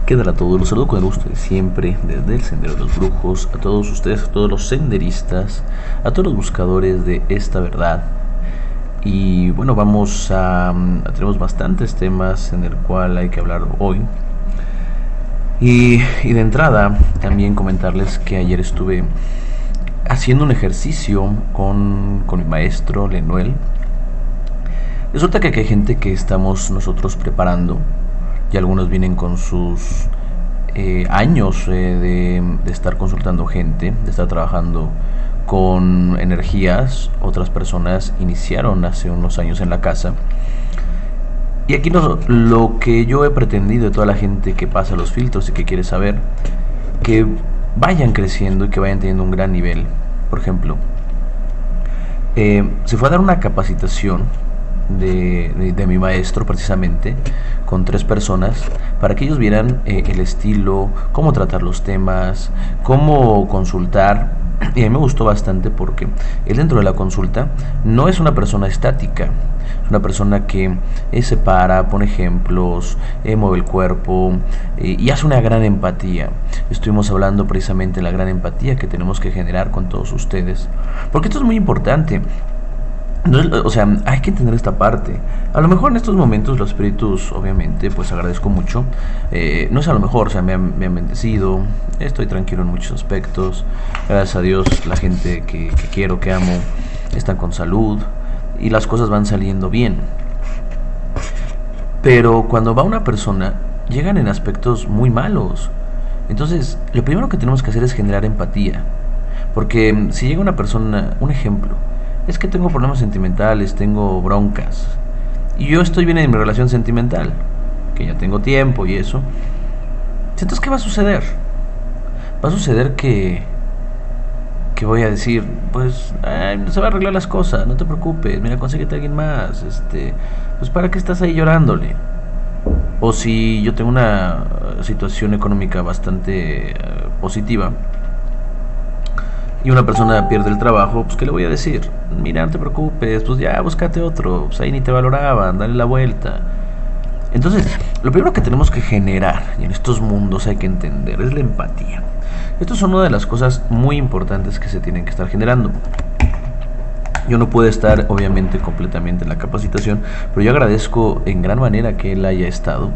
¿Qué tal a todos? Los saludo con el gusto de siempre, desde el Sendero de los Brujos, a todos ustedes, a todos los senderistas, a todos los buscadores de esta verdad. Y bueno, tenemos bastantes temas en el cual hay que hablar hoy. Y de entrada, también comentarles que ayer estuve haciendo un ejercicio con mi maestro, Lenuel. Resulta que aquí hay gente que estamos nosotros preparando, y algunos vienen con sus años de estar consultando gente, de estar trabajando con energías. Otras personas iniciaron hace unos años en la casa. Y aquí lo que yo he pretendido de toda la gente que pasa los filtros y que quiere saber, que vayan creciendo y que vayan teniendo un gran nivel. Por ejemplo, se fue a dar una capacitación de mi maestro, precisamente con 3 personas, para que ellos vieran el estilo, cómo tratar los temas, cómo consultar. Y a mí me gustó bastante porque él, dentro de la consulta, no es una persona estática, es una persona que se para, pone ejemplos, mueve el cuerpo y hace una gran empatía. Estuvimos hablando precisamente de la gran empatía que tenemos que generar con todos ustedes, porque esto es muy importante. O sea, hay que entender esta parte. A lo mejor en estos momentos los espíritus, obviamente, pues agradezco mucho. No es a lo mejor, o sea, me han bendecido. Estoy tranquilo en muchos aspectos. Gracias a Dios, la gente que quiero, que amo, están con salud y las cosas van saliendo bien. Pero cuando va una persona, llegan en aspectos muy malos. Entonces, lo primero que tenemos que hacer es generar empatía. Porque si llega una persona, un ejemplo, es que tengo problemas sentimentales, tengo broncas, y yo estoy bien en mi relación sentimental, que ya tengo tiempo y eso. Entonces, ¿qué va a suceder? Va a suceder que voy a decir, pues, se va a arreglar las cosas, no te preocupes, mira, consíguete a alguien más, pues, ¿para qué estás ahí llorándole? O si yo tengo una situación económica bastante positiva, y una persona pierde el trabajo, pues ¿qué le voy a decir? Mira, no te preocupes, pues ya búscate otro, pues ahí ni te valoraban, dale la vuelta. Entonces, lo primero que tenemos que generar, y en estos mundos hay que entender, es la empatía. Esto es una de las cosas muy importantes que se tienen que estar generando. Yo no pude estar, obviamente, completamente en la capacitación, pero yo agradezco en gran manera que él haya estado.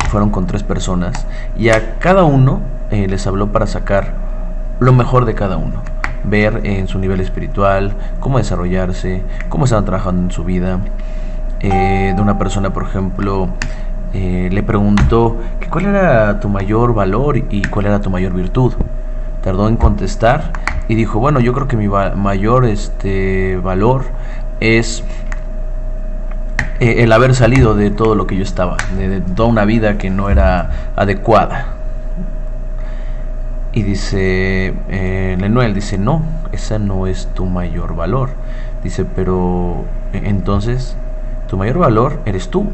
Fueron con 3 personas, y a cada uno les habló para sacar lo mejor de cada uno, ver en su nivel espiritual, cómo desarrollarse, cómo estaban trabajando en su vida. De una persona, por ejemplo, le preguntó que cuál era tu mayor valor y cuál era tu mayor virtud. Tardó en contestar y dijo, bueno, yo creo que mi mayor valor es el haber salido de todo lo que yo estaba, de toda una vida que no era adecuada. Y dice Lenuel, dice, no, esa no es tu mayor valor. Dice, pero entonces tu mayor valor eres tú.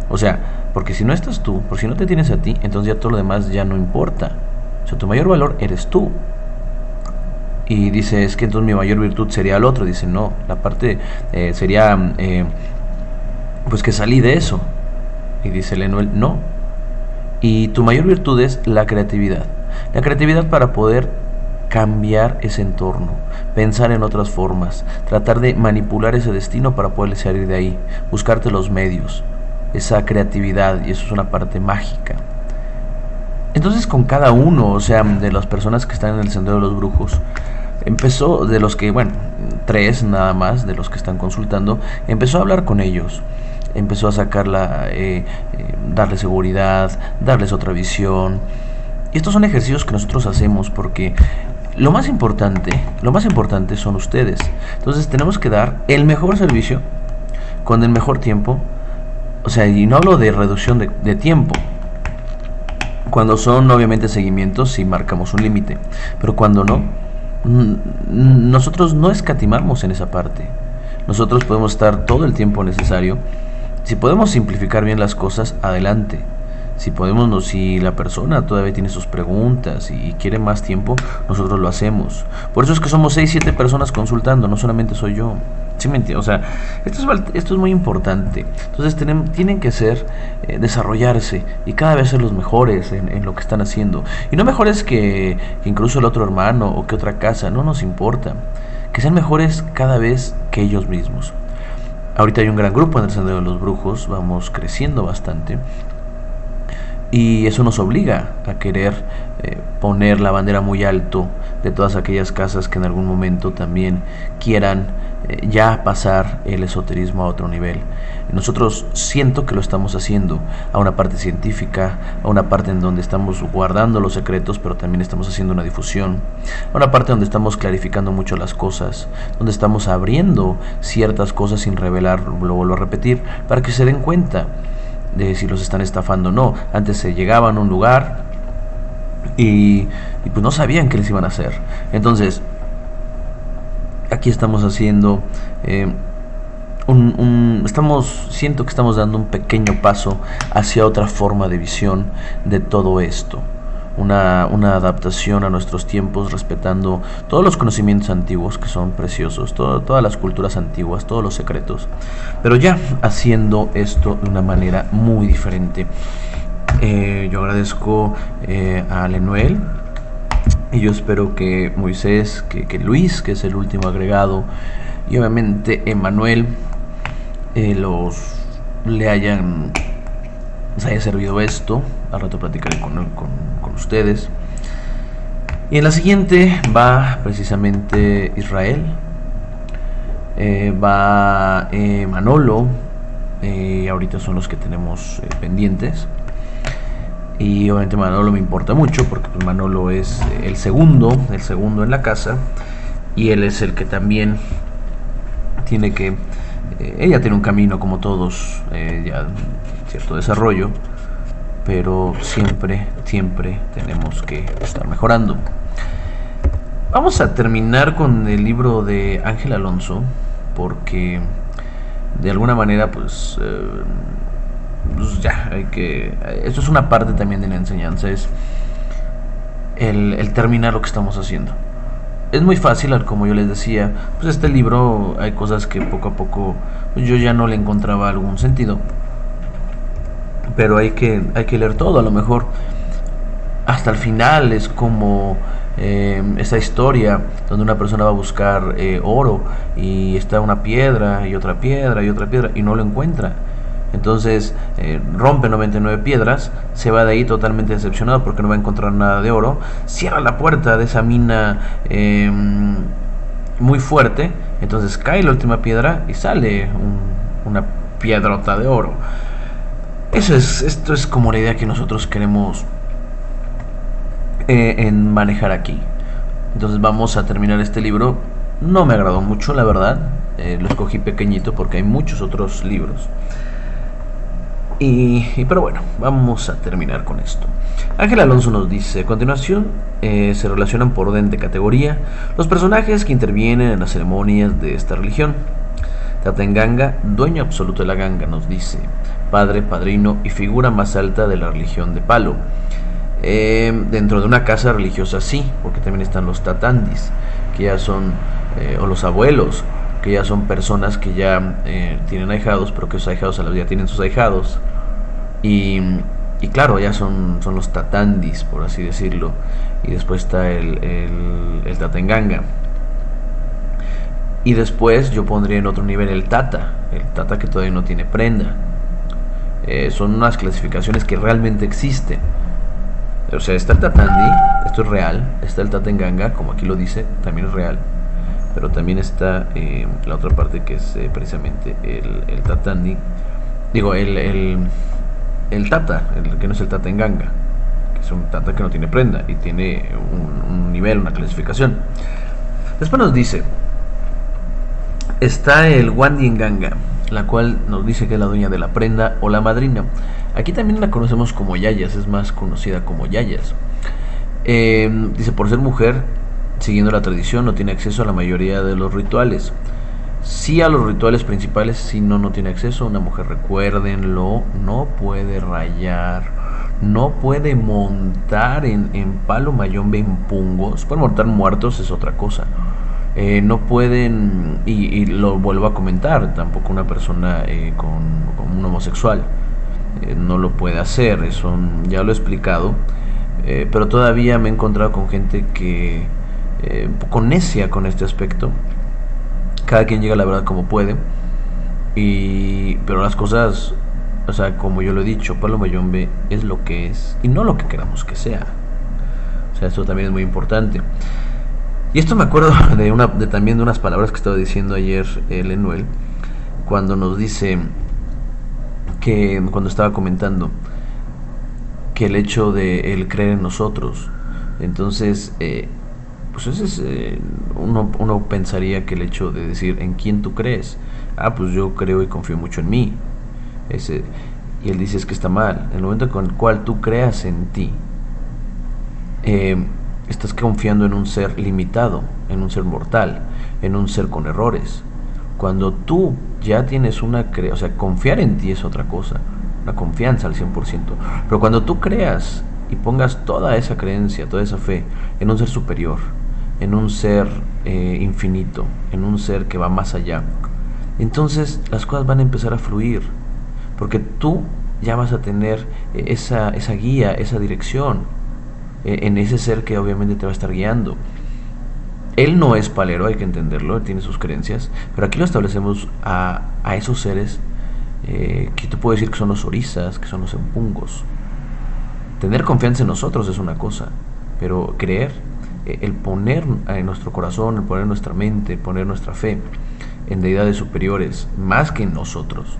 O sea, porque si no estás tú, por si no te tienes a ti, entonces ya todo lo demás ya no importa. O sea, tu mayor valor eres tú. Y dice, es que entonces mi mayor virtud sería el otro. Dice, no, la parte sería pues que salí de eso. Y dice Lenuel, no. Y tu mayor virtud es la creatividad. La creatividad para poder cambiar ese entorno, pensar en otras formas, tratar de manipular ese destino para poder salir de ahí, buscarte los medios, esa creatividad, y eso es una parte mágica. Entonces, con cada uno, o sea, de las personas que están en el Sendero de los Brujos, empezó, de los que, bueno, 3 nada más, de los que están consultando, empezó a hablar con ellos. Empezó a sacarla, darles seguridad, darles otra visión. Y estos son ejercicios que nosotros hacemos porque lo más importante son ustedes. Entonces tenemos que dar el mejor servicio con el mejor tiempo. O sea, y no hablo de reducción de tiempo. Cuando son obviamente seguimientos, sí marcamos un límite. Pero cuando no, nosotros no escatimamos en esa parte. Nosotros podemos estar todo el tiempo necesario. Si podemos simplificar bien las cosas, adelante. Si podemos, no, si la persona todavía tiene sus preguntas y quiere más tiempo, nosotros lo hacemos. Por eso es que somos 6, 7 personas consultando, no solamente soy yo. ¿Sí me entiendes? O sea, esto es muy importante. Entonces tienen que desarrollarse y cada vez ser los mejores en lo que están haciendo. Y no mejores que incluso el otro hermano o que otra casa, no nos importa. Que sean mejores cada vez que ellos mismos. Ahorita hay un gran grupo en el Sendero de los Brujos, vamos creciendo bastante. Y eso nos obliga a querer poner la bandera muy alto de todas aquellas casas que en algún momento también quieran ya pasar el esoterismo a otro nivel. Nosotros siento que lo estamos haciendo a una parte científica, a una parte en donde estamos guardando los secretos, pero también estamos haciendo una difusión, a una parte donde estamos clarificando mucho las cosas, donde estamos abriendo ciertas cosas sin revelar, lo vuelvo a repetir, para que se den cuenta de si los están estafando o no. Antes se llegaban a un lugar y pues no sabían qué les iban a hacer. Entonces aquí estamos haciendo siento que estamos dando un pequeño paso hacia otra forma de visión de todo esto. Una adaptación a nuestros tiempos, respetando todos los conocimientos antiguos que son preciosos, todas las culturas antiguas, todos los secretos, pero ya haciendo esto de una manera muy diferente. Yo agradezco a Lenuel, y yo espero que Moisés, que Luis, que es el último agregado, y obviamente Emanuel, les haya servido esto. Al rato platicaré con ustedes. Y en la siguiente va precisamente Israel, va Manolo, ahorita son los que tenemos pendientes. Y obviamente Manolo me importa mucho porque pues Manolo es el segundo en la casa, y él es el que también tiene que ella tiene un camino como todos, ya cierto desarrollo, pero siempre tenemos que estar mejorando. Vamos a terminar con el libro de Ángel Alonso, porque de alguna manera pues ya hay que, esto es una parte también de la enseñanza, es el terminar lo que estamos haciendo. Es muy fácil, como yo les decía, pues este libro hay cosas que poco a poco pues yo ya no le encontraba algún sentido, pero hay que leer todo. A lo mejor hasta el final es como esa historia donde una persona va a buscar oro y está una piedra y otra piedra y otra piedra y no lo encuentra. Entonces rompe 99 piedras, se va de ahí totalmente decepcionado porque no va a encontrar nada de oro, cierra la puerta de esa mina muy fuerte, entonces cae la última piedra y sale una piedrota de oro. Esto es como la idea que nosotros queremos en manejar aquí. Entonces vamos a terminar este libro. No me agradó mucho, la verdad, lo escogí pequeñito porque hay muchos otros libros. Pero bueno, vamos a terminar con esto. Ángel Alonso nos dice: a continuación se relacionan por orden de categoría los personajes que intervienen en las ceremonias de esta religión. Tatenganga, dueño absoluto de la ganga, nos dice: padre, padrino y figura más alta de la religión de Palo. Dentro de una casa religiosa sí, porque también están los tatandis, que ya son, o los abuelos, que ya son personas que ya tienen ahijados, pero que esos ahijados a la vez ya tienen sus ahijados. Y claro, ya son los tatandis, por así decirlo. Y después está el tatenganga. Y después yo pondría en otro nivel el tata que todavía no tiene prenda. Son unas clasificaciones que realmente existen. O sea, está el tatandi, esto es real. Está el tatenganga, como aquí lo dice, también es real. Pero también está la otra parte, que es precisamente el tatandi. Digo, el tata, el que no es el tatenganga, que es un tata que no tiene prenda y tiene un nivel, una clasificación. Después nos dice: está el Wandienganga, la cual nos dice que es la dueña de la prenda o la madrina. Aquí también la conocemos como Yayas, es más conocida como Yayas. Dice: por ser mujer, siguiendo la tradición, no tiene acceso a la mayoría de los rituales. Sí a los rituales principales, si no tiene acceso. Una mujer, recuérdenlo, no puede rayar, no puede montar en palo mayombe en pungos. Pueden montar muertos, es otra cosa. No pueden, y lo vuelvo a comentar, tampoco una persona con un homosexual no lo puede hacer, eso ya lo he explicado. Pero todavía me he encontrado con gente que un poco necia con este aspecto. Cada quien llega a la verdad como puede, pero las cosas, o sea, como yo lo he dicho, palo mayombe es lo que es y no lo que queramos que sea. O sea, esto también es muy importante. Y esto me acuerdo también de unas palabras que estaba diciendo ayer Lenuel, cuando nos dice cuando estaba comentando que el hecho de el creer en nosotros, entonces, pues ese es, uno pensaría que el hecho de decir en quién tú crees, pues yo creo y confío mucho en mí, y él dice es que está mal. En el momento con el cual tú creas en ti, estás confiando en un ser limitado, en un ser mortal, en un ser con errores. Cuando tú ya tienes o sea, confiar en ti es otra cosa, una confianza al 100%, pero cuando tú creas y pongas toda esa creencia, toda esa fe en un ser superior, en un ser infinito, en un ser que va más allá, entonces las cosas van a empezar a fluir, porque tú ya vas a tener esa guía, esa dirección, en ese ser que obviamente te va a estar guiando. Él no es palero, hay que entenderlo, él tiene sus creencias, pero aquí lo establecemos a esos seres que te puedo decir que son los orisas, que son los empungos. Tener confianza en nosotros es una cosa, pero creer, el poner en nuestro corazón, el poner nuestra mente, poner nuestra fe en deidades superiores, más que en nosotros,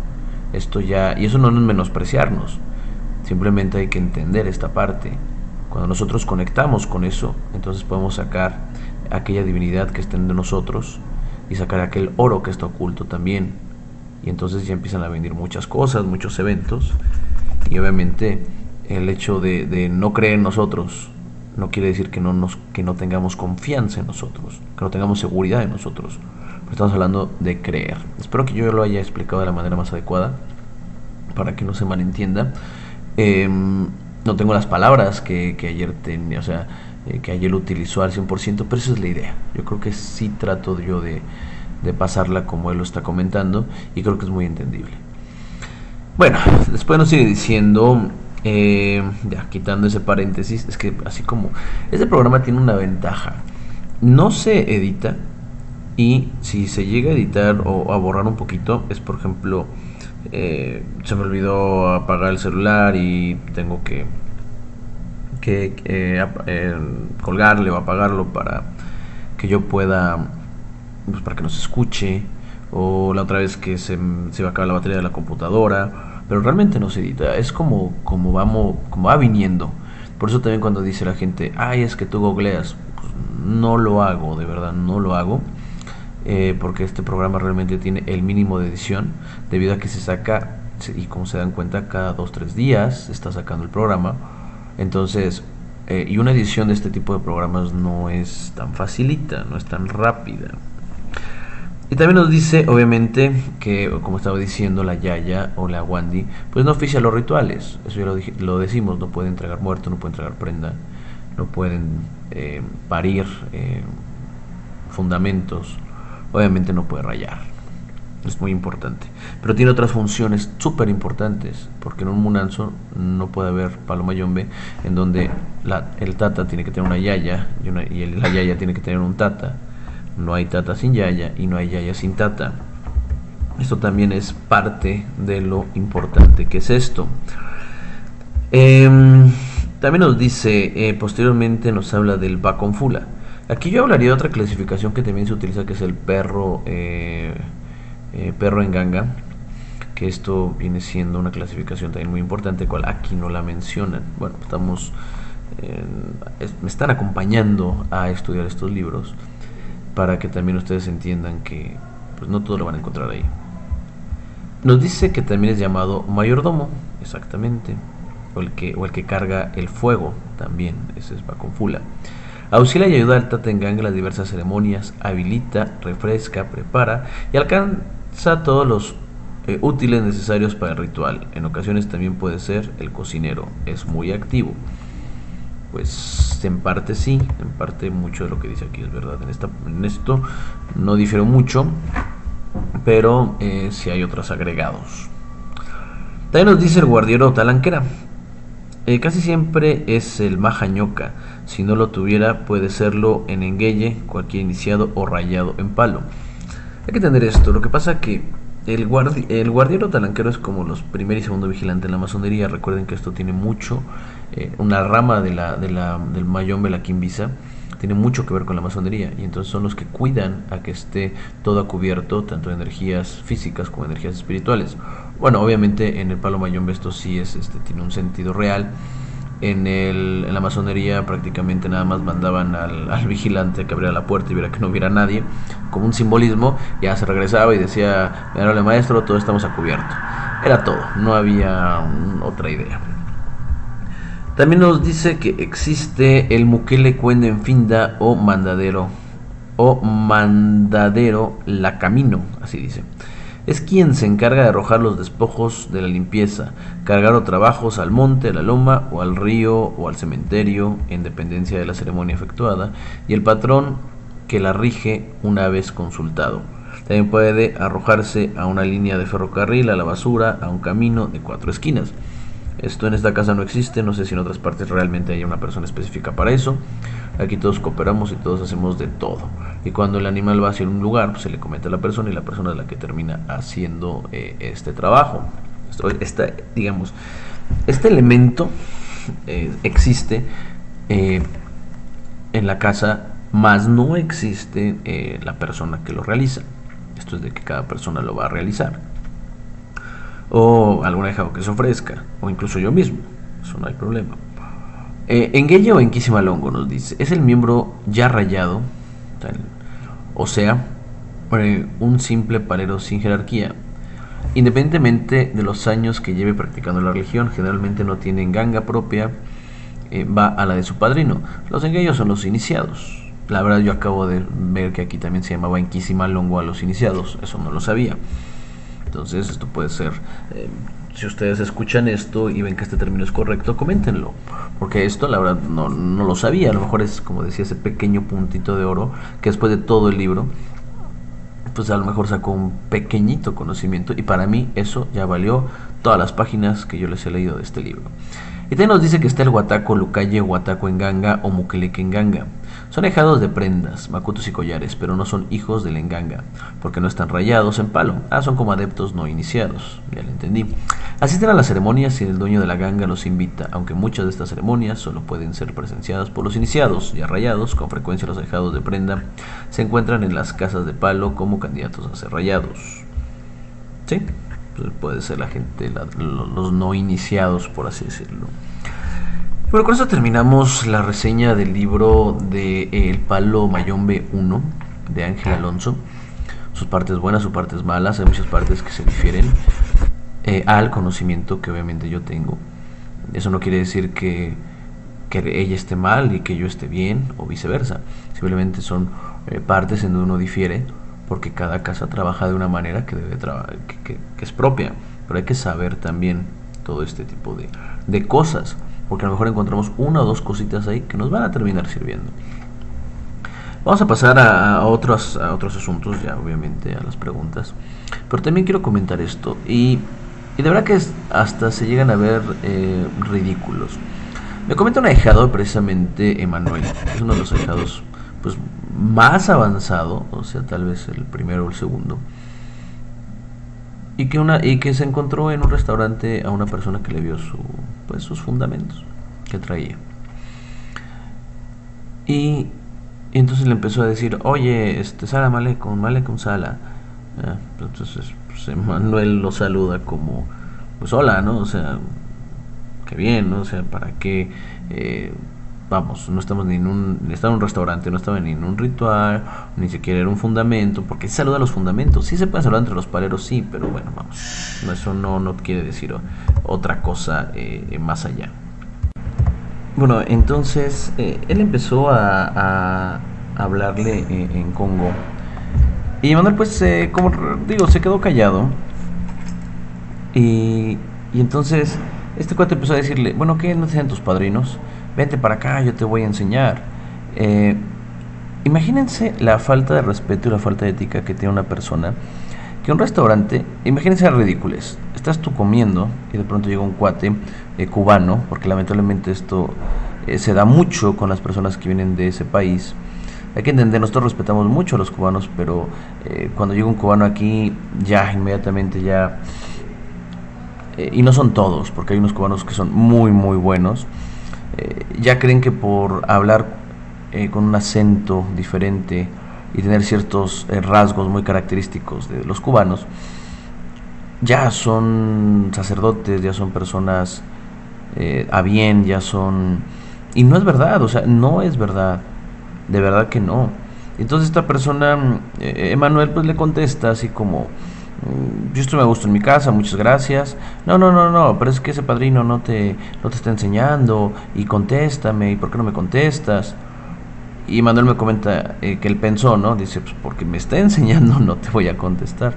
esto ya, y eso no es menospreciarnos, simplemente hay que entender esta parte. Cuando nosotros conectamos con eso, entonces podemos sacar aquella divinidad que está en nosotros y sacar aquel oro que está oculto también, y entonces ya empiezan a venir muchas cosas, muchos eventos, y obviamente el hecho de no creer en nosotros no quiere decir que no tengamos confianza en nosotros, que no tengamos seguridad en nosotros, pero estamos hablando de creer. Espero que yo lo haya explicado de la manera más adecuada para que no se malentienda. No tengo las palabras que ayer tenía, o sea, que ayer lo utilizó al 100%, pero esa es la idea. Yo creo que sí trato yo de pasarla como él lo está comentando, y creo que es muy entendible. Bueno, después nos sigue diciendo, ya quitando ese paréntesis, es que así como este programa tiene una ventaja, no se edita, y si se llega a editar o a borrar un poquito, es por ejemplo, se me olvidó apagar el celular y tengo que colgarle o apagarlo para que yo pueda, pues, para que nos escuche, o la otra vez que se va a acabar la batería de la computadora, pero realmente no se edita, es como va viniendo. Por eso también cuando dice la gente, es que tú googleas, pues no lo hago, de verdad no lo hago, porque este programa realmente tiene el mínimo de edición, debido a que se saca, y como se dan cuenta, cada 2-3 días se está sacando el programa. Entonces, y una edición de este tipo de programas no es tan facilita, no es tan rápida. Y también nos dice, obviamente, que como estaba diciendo, la Yaya o la Wandy, pues no oficia los rituales. Eso ya lo decimos, no puede entregar muerto, no puede entregar prenda, no pueden parir fundamentos, obviamente no puede rayar. Es muy importante, pero tiene otras funciones súper importantes, porque en un munanzo no puede haber palo mayombe en donde el tata tiene que tener una yaya y la yaya tiene que tener un tata. No hay tata sin yaya y no hay yaya sin tata. Esto también es parte de lo importante que es esto. También nos dice, posteriormente nos habla del baconfula. Aquí yo hablaría de otra clasificación que también se utiliza, que es el perro en ganga, que esto viene siendo una clasificación también muy importante, cual aquí no la mencionan. Bueno, me están acompañando a estudiar estos libros para que también ustedes entiendan que pues no todo lo van a encontrar ahí. Nos dice que también es llamado mayordomo, exactamente, o el que carga el fuego, también, ese es baconfula. Auxilia y ayuda al tata en ganga en las diversas ceremonias, habilita, refresca, prepara y alcanza todos los útiles necesarios para el ritual. En ocasiones también puede ser el cocinero, es muy activo. Pues en parte sí, en parte mucho de lo que dice aquí es verdad. En esto no difiero mucho, pero sí hay otros agregados. También nos dice el guardiero talanquera. Casi siempre es el majañoca. Si no lo tuviera, puede serlo en enguelle, cualquier iniciado o rayado en palo. Hay que entender esto. Lo que pasa que el guardiero talanquero es como los primer y segundo vigilante en la masonería. Recuerden que esto tiene mucho, una rama del mayombe, la quimbisa, tiene mucho que ver con la masonería, y entonces son los que cuidan a que esté todo cubierto, tanto de energías físicas como de energías espirituales. Bueno, obviamente en el palo mayombe esto sí es, tiene un sentido real. En la masonería prácticamente nada más mandaban al vigilante que abriera la puerta y viera que no hubiera nadie, como un simbolismo. Ya se regresaba y decía: "Mírale, maestro, todos estamos a cubierto". Era todo, no había otra idea. También nos dice que existe el muquele cuende en finda o mandadero la camino, así dice. Es quien se encarga de arrojar los despojos de la limpieza, cargar o trabajos al monte, a la loma o al río o al cementerio, en dependencia de la ceremonia efectuada, y el patrón que la rige una vez consultado. También puede arrojarse a una línea de ferrocarril, a la basura, a un camino de 4 esquinas. Esto en esta casa no existe, no sé si en otras partes realmente hay una persona específica para eso. Aquí todos cooperamos y todos hacemos de todo. Y cuando el animal va hacia un lugar, pues se le comenta a la persona, y la persona es la que termina haciendo este trabajo. Digamos, este elemento existe en la casa, mas no existe la persona que lo realiza. Esto es de que cada persona lo va a realizar, o algún ahijado que se ofrezca, o incluso yo mismo. Eso no hay problema. Enguelle o enquisimalongo nos dice: es el miembro ya rayado, o sea, un simple palero sin jerarquía. Independientemente de los años que lleve practicando la religión, generalmente no tiene enganga propia, va a la de su padrino. Los enguellos son los iniciados. La verdad, yo acabo de ver que aquí también se llamaba enquisimalongo a los iniciados, eso no lo sabía. Entonces esto puede ser, si ustedes escuchan esto y ven que este término es correcto, coméntenlo, porque esto la verdad no lo sabía. A lo mejor es, como decía, ese pequeño puntito de oro que después de todo el libro, pues a lo mejor sacó un pequeñito conocimiento, y para mí eso ya valió todas las páginas que yo les he leído de este libro. Y también nos dice que está el guataco lucalle, guataco en ganga o muqueleque en ganga. Son ahijados de prendas, macutos y collares, pero no son hijos del enganga, porque no están rayados en palo. Son como adeptos no iniciados, ya lo entendí. Asisten a las ceremonias si el dueño de la ganga los invita, aunque muchas de estas ceremonias solo pueden ser presenciadas por los iniciados. Ya rayados, con frecuencia los ahijados de prenda se encuentran en las casas de palo como candidatos a ser rayados. ¿Sí? Pues puede ser la gente, los no iniciados, por así decirlo. Bueno, con eso terminamos la reseña del libro de El Palo Mayombe 1 de Ángel Alonso. Sus partes buenas, sus partes malas, hay muchas partes que se difieren al conocimiento que obviamente yo tengo. Eso no quiere decir que ella esté mal y que yo esté bien, o viceversa. Simplemente son partes en donde uno difiere, porque cada casa trabaja de una manera que es propia. Pero hay que saber también todo este tipo de cosas, porque a lo mejor encontramos una o dos cositas ahí que nos van a terminar sirviendo. Vamos a pasar a otros asuntos, ya obviamente a las preguntas, pero también quiero comentar esto, y de verdad que hasta se llegan a ver ridículos. Me comenta un ahijado, precisamente Emanuel, es uno de los ahijados pues más avanzado, o sea, tal vez el primero o el segundo, y que se encontró en un restaurante a una persona que le vio sus fundamentos que traía, y entonces le empezó a decir: oye, salam aleikum sala. Entonces pues Manuel lo saluda como, pues hola, ¿no? O sea, qué bien, ¿no? O sea, ¿para qué? Vamos, no estamos estaba en un restaurante, no estaba ni en un ritual, ni siquiera era un fundamento, porque se saluda a los fundamentos. Sí se puede saludar entre los paleros, sí, pero bueno, vamos, eso no quiere decir otra cosa más allá. Bueno, entonces él empezó a hablarle en Congo, y Manuel pues, como digo, se quedó callado, Y, y entonces este cuate empezó a decirle, bueno, ¿qué no sean tus padrinos? Vente para acá, yo te voy a enseñar. Eh, Imagínense la falta de respeto y la falta de ética que tiene una persona que un restaurante, imagínense las ridículas. Estás tú comiendo y de pronto llega un cuate cubano, porque lamentablemente esto se da mucho con las personas que vienen de ese país. Hay que entender, nosotros respetamos mucho a los cubanos, pero cuando llega un cubano aquí, ya inmediatamente ya y no son todos, porque hay unos cubanos que son muy muy buenos, ya creen que por hablar con un acento diferente y tener ciertos rasgos muy característicos de los cubanos, ya son sacerdotes, ya son personas a bien, ya son... Y no es verdad, o sea, no es verdad, de verdad que no. Entonces esta persona, Emanuel, pues le contesta así como, yo estoy a gusto en mi casa, muchas gracias. No, no, no, no, pero es que ese padrino no te está enseñando y contéstame, ¿y por qué no me contestas? Y Manuel me comenta que él pensó, ¿no? Dice, pues porque me está enseñando no te voy a contestar.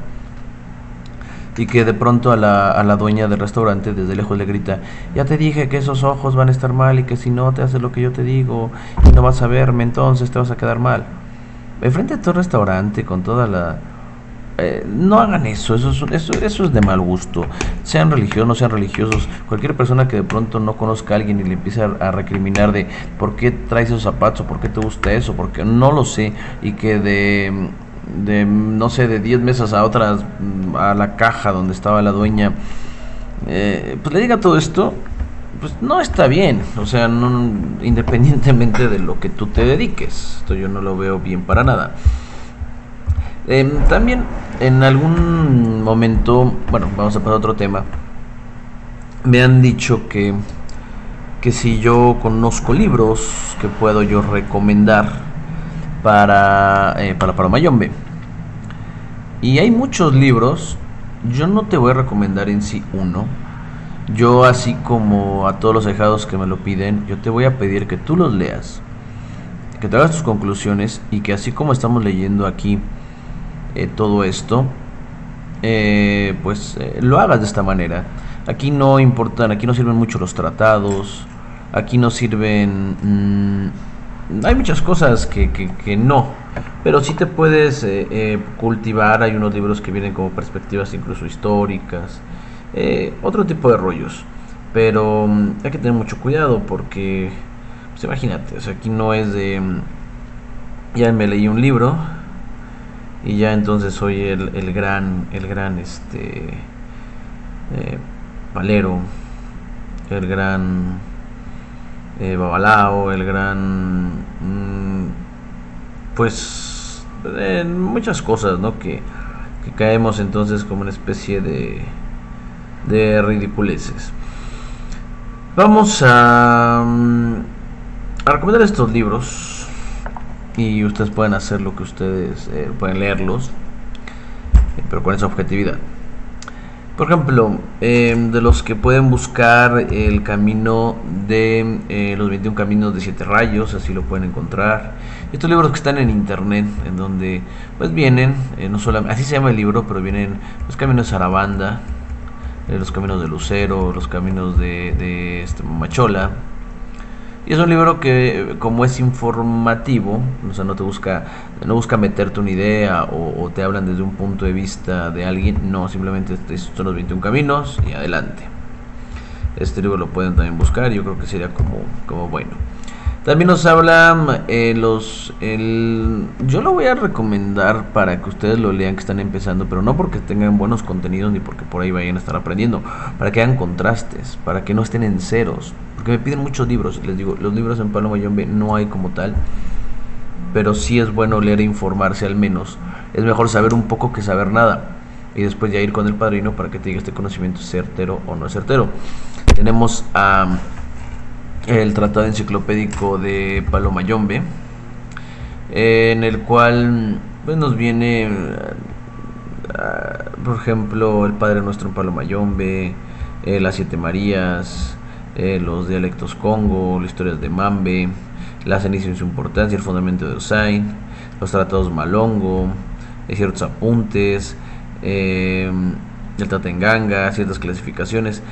Y que de pronto a la dueña del restaurante desde lejos le grita, ya te dije que esos ojos van a estar mal y que si no te haces lo que yo te digo y no vas a verme, entonces te vas a quedar mal. Enfrente de todo el restaurante con toda la... no hagan eso, eso es de mal gusto. Sean religiosos, no sean religiosos. Cualquier persona que de pronto no conozca a alguien y le empiece a recriminar de por qué traes esos zapatos, por qué te gusta eso, porque no lo sé, y que no sé, de 10 mesas a otras, a la caja donde estaba la dueña, pues le diga todo esto, pues no está bien. O sea, no, independientemente de lo que tú te dediques, esto yo no lo veo bien para nada. También en algún momento, bueno, vamos a pasar a otro tema. Me han dicho que si yo conozco libros que puedo yo recomendar para Mayombe. Y hay muchos libros. Yo no te voy a recomendar en sí uno. Yo, así como a todos los ahijados que me lo piden, yo te voy a pedir que tú los leas, que te hagas tus conclusiones y que así como estamos leyendo aquí todo esto, lo hagas de esta manera. Aquí no importan, aquí no sirven mucho los tratados, aquí no sirven... hay muchas cosas que no, pero sí te puedes cultivar. Hay unos libros que vienen como perspectivas incluso históricas, otro tipo de rollos, pero hay que tener mucho cuidado porque, pues imagínate, o sea, aquí no es de... ya me leí un libro y ya entonces soy el gran Valero, el gran Babalao, el gran pues muchas cosas, ¿no? Que caemos entonces como una especie de ridiculeces. Vamos a recomendar estos libros y ustedes pueden hacer lo que ustedes pueden leerlos, pero con esa objetividad. Por ejemplo, de los que pueden buscar el camino de los 21 caminos de 7 rayos, así lo pueden encontrar. Estos libros que están en internet, en donde pues vienen, no solamente, así se llama el libro, pero vienen los caminos de Sarabanda, los caminos de Lucero, los caminos de Machola. Y es un libro que, como es informativo, o sea, no busca meterte una idea o te hablan desde un punto de vista de alguien, no, simplemente son los 21 caminos y adelante. Este libro lo pueden también buscar, yo creo que sería como bueno. También nos habla yo lo voy a recomendar para que ustedes lo lean, que están empezando, pero no porque tengan buenos contenidos ni porque por ahí vayan a estar aprendiendo, para que hagan contrastes, para que no estén en ceros, porque me piden muchos libros. Les digo, los libros en Palo Mayombe no hay como tal, pero sí es bueno leer e informarse al menos. Es mejor saber un poco que saber nada, y después ya ir con el padrino para que te diga este conocimiento es certero o no es certero. Tenemos el tratado enciclopédico de Palo Mayombe, en el cual pues, nos viene, por ejemplo, el Padre Nuestro en Palo Mayombe, las Siete Marías, los dialectos Congo, las historias de Mambe, la ceniza y su importancia, el fundamento de Osain, los tratados Malongo, ciertos apuntes, el Tatenganga, ciertas clasificaciones.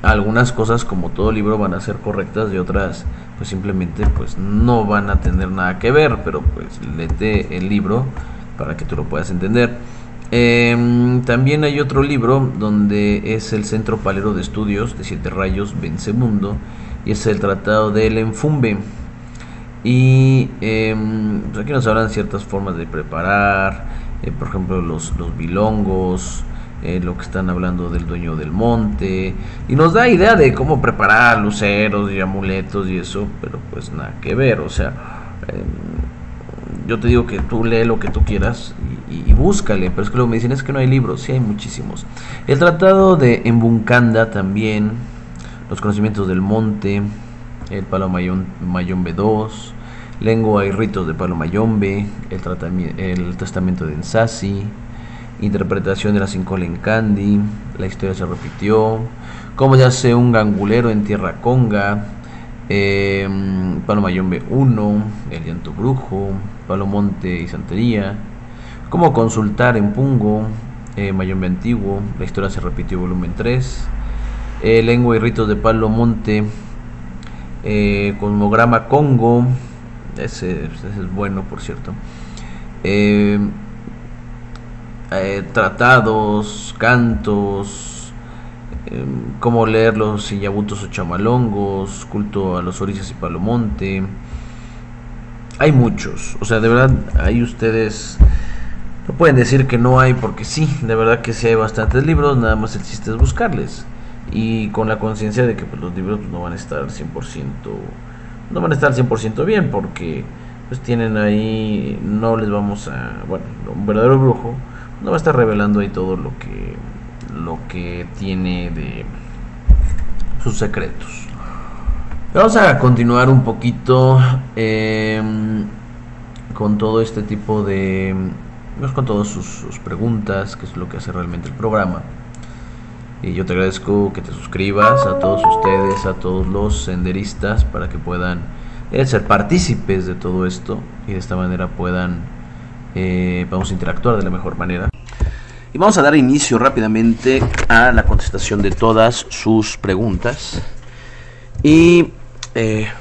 Algunas cosas, como todo libro, van a ser correctas y otras pues simplemente pues no van a tener nada que ver, pero pues léete el libro para que tú lo puedas entender. También hay otro libro donde es el Centro Palero de Estudios de Siete Rayos Bensemundo, y es el Tratado del Enfumbe. Y pues aquí nos hablan ciertas formas de preparar, por ejemplo los bilongos, lo que están hablando del dueño del monte, y nos da idea de cómo preparar luceros y amuletos y eso, pero pues nada que ver. O sea, yo te digo que tú lee lo que tú quieras y búscale, pero es que luego me dicen es que no hay libros. Sí, hay muchísimos. El Tratado de Embuncanda también, los conocimientos del monte, el Palo Mayombe II, lengua y ritos de Palo Mayombe, el testamento de Ensasi, interpretación de la Cincolencandi, la historia se repitió, cómo se hace un gangulero en tierra conga, Palo Mayombe I, el llanto brujo, Palo Monte y santería, cómo consultar en Pungo, Mayombe antiguo, la historia se repitió volumen 3, lengua y ritos de Palo Monte, cosmograma Congo, ese es bueno, por cierto. Tratados, cantos, cómo leer los iñabutos o chamalongos, culto a los orizas y palomonte. Hay muchos, o sea, de verdad, ahí ustedes no pueden decir que no hay, porque sí, de verdad que sí hay bastantes libros, nada más el chiste es buscarles. Y con la conciencia de que pues, los libros pues, no van a estar al 100%, no van a estar al 100% bien, porque pues tienen ahí, no les vamos a, bueno, un verdadero brujo no va a estar revelando ahí todo lo que tiene de sus secretos. Vamos a continuar un poquito con todo este tipo de, pues, con todas sus preguntas, que es lo que hace realmente el programa. Y yo te agradezco que te suscribas, a todos ustedes, a todos los senderistas, para que puedan ser partícipes de todo esto y de esta manera puedan vamos a interactuar de la mejor manera. Y vamos a dar inicio rápidamente a la contestación de todas sus preguntas. Y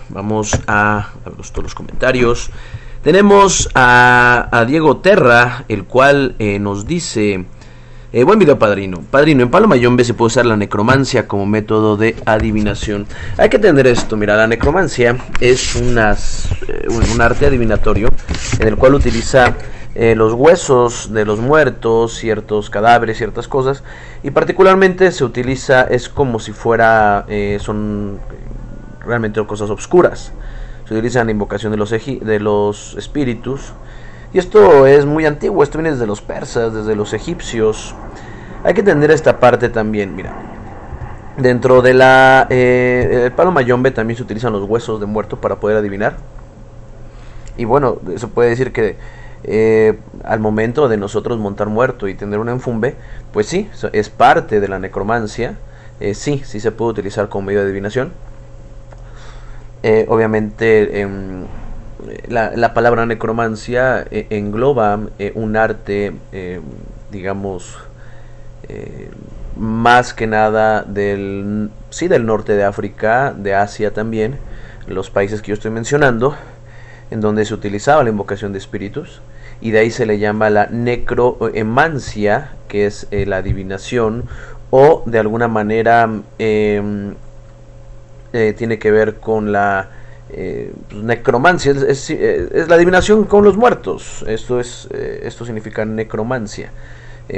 vamos a ver todos los comentarios. Tenemos a Diego Terra, el cual nos dice: buen video, padrino. Padrino, en Palo Mayombe se puede usar la necromancia como método de adivinación. Hay que entender esto. Mira, la necromancia es un arte adivinatorio en el cual utiliza los huesos de los muertos, ciertos cadáveres, ciertas cosas, y particularmente se utiliza, es como si fuera, son realmente cosas obscuras. Se utiliza en la invocación de los espíritus, y esto es muy antiguo, esto viene desde los persas, desde los egipcios. Hay que entender esta parte también. Mira, dentro de el Palo Mayombe también se utilizan los huesos de muerto para poder adivinar. Y bueno, se puede decir que al momento de nosotros montar muerto y tener un enfumbe, pues sí, es parte de la necromancia. Sí se puede utilizar como medio de adivinación. Obviamente la palabra necromancia engloba un arte, digamos, más que nada del norte de África, de Asia también, los países que yo estoy mencionando, en donde se utilizaba la invocación de espíritus, y de ahí se le llama la necroemancia, que es la adivinación, o de alguna manera tiene que ver con la necromancia, es la adivinación con los muertos. Esto significa necromancia.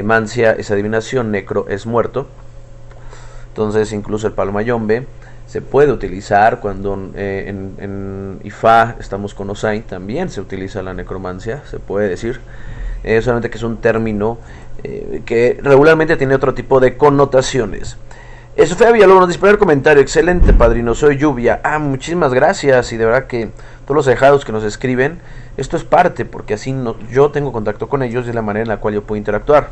Mancia es adivinación, necro es muerto. Entonces incluso el Palo Mayombe se puede utilizar cuando en Ifá estamos con Osai, también se utiliza la necromancia, se puede decir, solamente que es un término que regularmente tiene otro tipo de connotaciones. Sofía Villalobos nos dice: primer comentario, excelente, padrino, soy Lluvia. Muchísimas gracias, y de verdad que todos los dejados que nos escriben, esto es parte, porque así yo tengo contacto con ellos y es la manera en la cual yo puedo interactuar.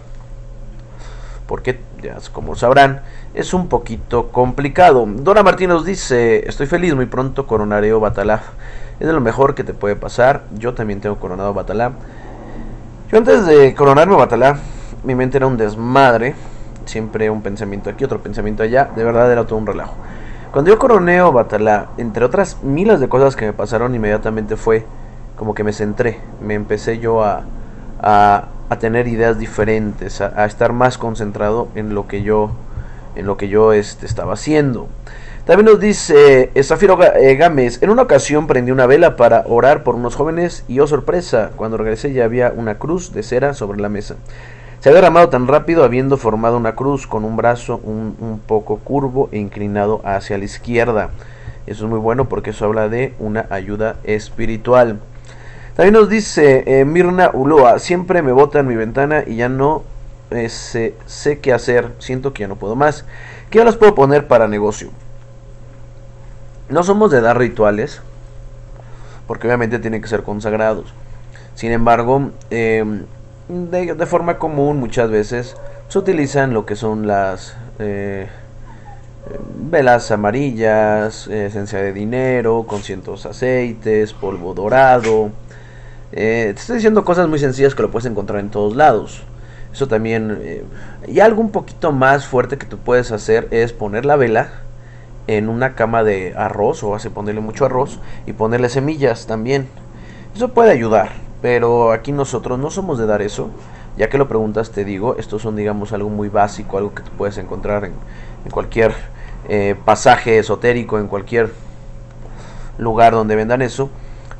Porque, ya como sabrán, es un poquito complicado. Dora Martínez nos dice: estoy feliz, muy pronto coronaré Batalá. Es de lo mejor que te puede pasar. Yo también tengo coronado Batalá. Yo antes de coronarme Batalá, mi mente era un desmadre. siempre un pensamiento aquí, otro pensamiento allá, de verdad era todo un relajo. Cuando yo coroné Obatalá, entre otras miles de cosas que me pasaron, inmediatamente fue como que me centré, me empecé yo a tener ideas diferentes, a estar más concentrado en lo que yo estaba haciendo. También nos dice Zafiro Gámez, en una ocasión prendí una vela para orar por unos jóvenes y oh sorpresa, cuando regresé ya había una cruz de cera sobre la mesa. Se había derramado tan rápido habiendo formado una cruz con un brazo un poco curvo e inclinado hacia la izquierda. Eso es muy bueno porque eso habla de una ayuda espiritual. También nos dice Mirna Uloa, siempre me bota en mi ventana y ya no sé qué hacer, siento que ya no puedo más. ¿Qué las puedo poner para negocio? No somos de dar rituales, porque obviamente tienen que ser consagrados. Sin embargo, de forma común muchas veces se utilizan lo que son las velas amarillas, esencia de dinero, con ciertos aceites, polvo dorado. Te estoy diciendo cosas muy sencillas que lo puedes encontrar en todos lados. Eso también, y algo un poquito más fuerte que tú puedes hacer es poner la vela en una cama de arroz, o así ponerle mucho arroz y ponerle semillas también. Eso puede ayudar, pero aquí nosotros no somos de dar eso. Ya que lo preguntas, te digo, estos son, digamos, algo muy básico, algo que tú puedes encontrar en cualquier pasaje esotérico, en cualquier lugar donde vendan eso.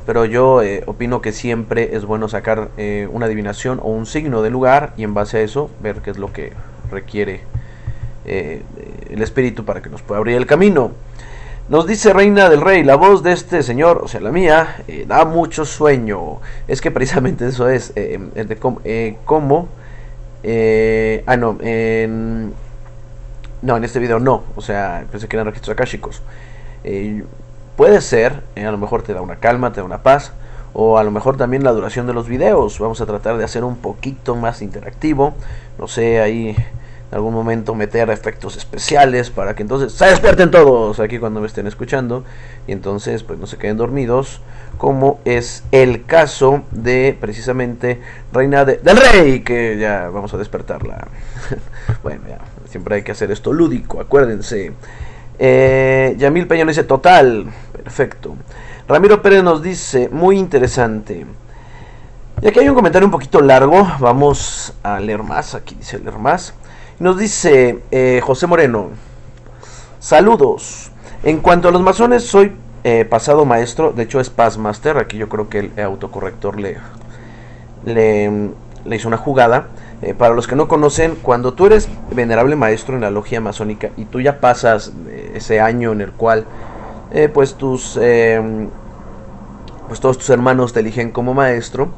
Pero yo opino que siempre es bueno sacar una adivinación o un signo del lugar y en base a eso ver qué es lo que requiere el espíritu para que nos pueda abrir el camino. Nos dice Reina del Rey, la voz de este señor, o sea la mía, da mucho sueño. Es que precisamente eso es, cómo... no, en este video no, o sea, pensé que eran registros akáshicos. Puede ser, a lo mejor te da una calma, te da una paz, o a lo mejor también la duración de los videos. Vamos a tratar de hacer un poquito más interactivo, no sé, ahí en algún momento meter efectos especiales para que entonces se despierten todos aquí cuando me estén escuchando y entonces pues no se queden dormidos, como es el caso de precisamente Reina del Rey, que ya vamos a despertarla. Bueno, ya, siempre hay que hacer esto lúdico, acuérdense. Yamil Peña nos dice total, perfecto. Ramiro Pérez nos dice muy interesante. Y aquí hay un comentario un poquito largo, vamos a leer más. Aquí dice leer más. Nos dice José Moreno, saludos. En cuanto a los masones, soy pasado maestro, de hecho es Paz Master. Aquí yo creo que el autocorrector le hizo una jugada. Para los que no conocen, cuando tú eres venerable maestro en la logia masónica y tú ya pasas ese año en el cual pues todos tus hermanos te eligen como maestro,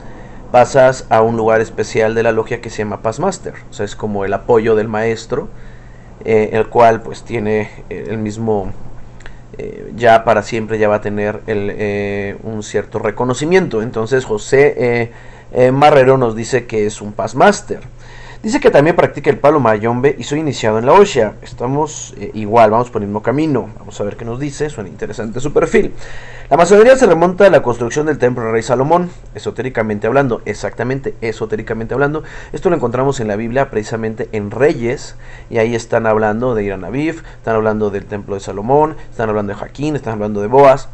pasas a un lugar especial de la logia que se llama Paz Master. O sea, es como el apoyo del maestro, el cual pues tiene el mismo, ya para siempre ya va a tener un cierto reconocimiento. Entonces José Marrero nos dice que es un Paz Master. Dice que también practica el palo mayombe y soy iniciado en la Osha. Estamos igual, vamos por el mismo camino. Vamos a ver qué nos dice, suena interesante su perfil. La masonería se remonta a la construcción del templo del rey Salomón, esotéricamente hablando, exactamente esotéricamente hablando. Esto lo encontramos en la Biblia, precisamente en Reyes, y ahí están hablando de Irán Aviv, están hablando del templo de Salomón, están hablando de Jaquín, están hablando de Boaz.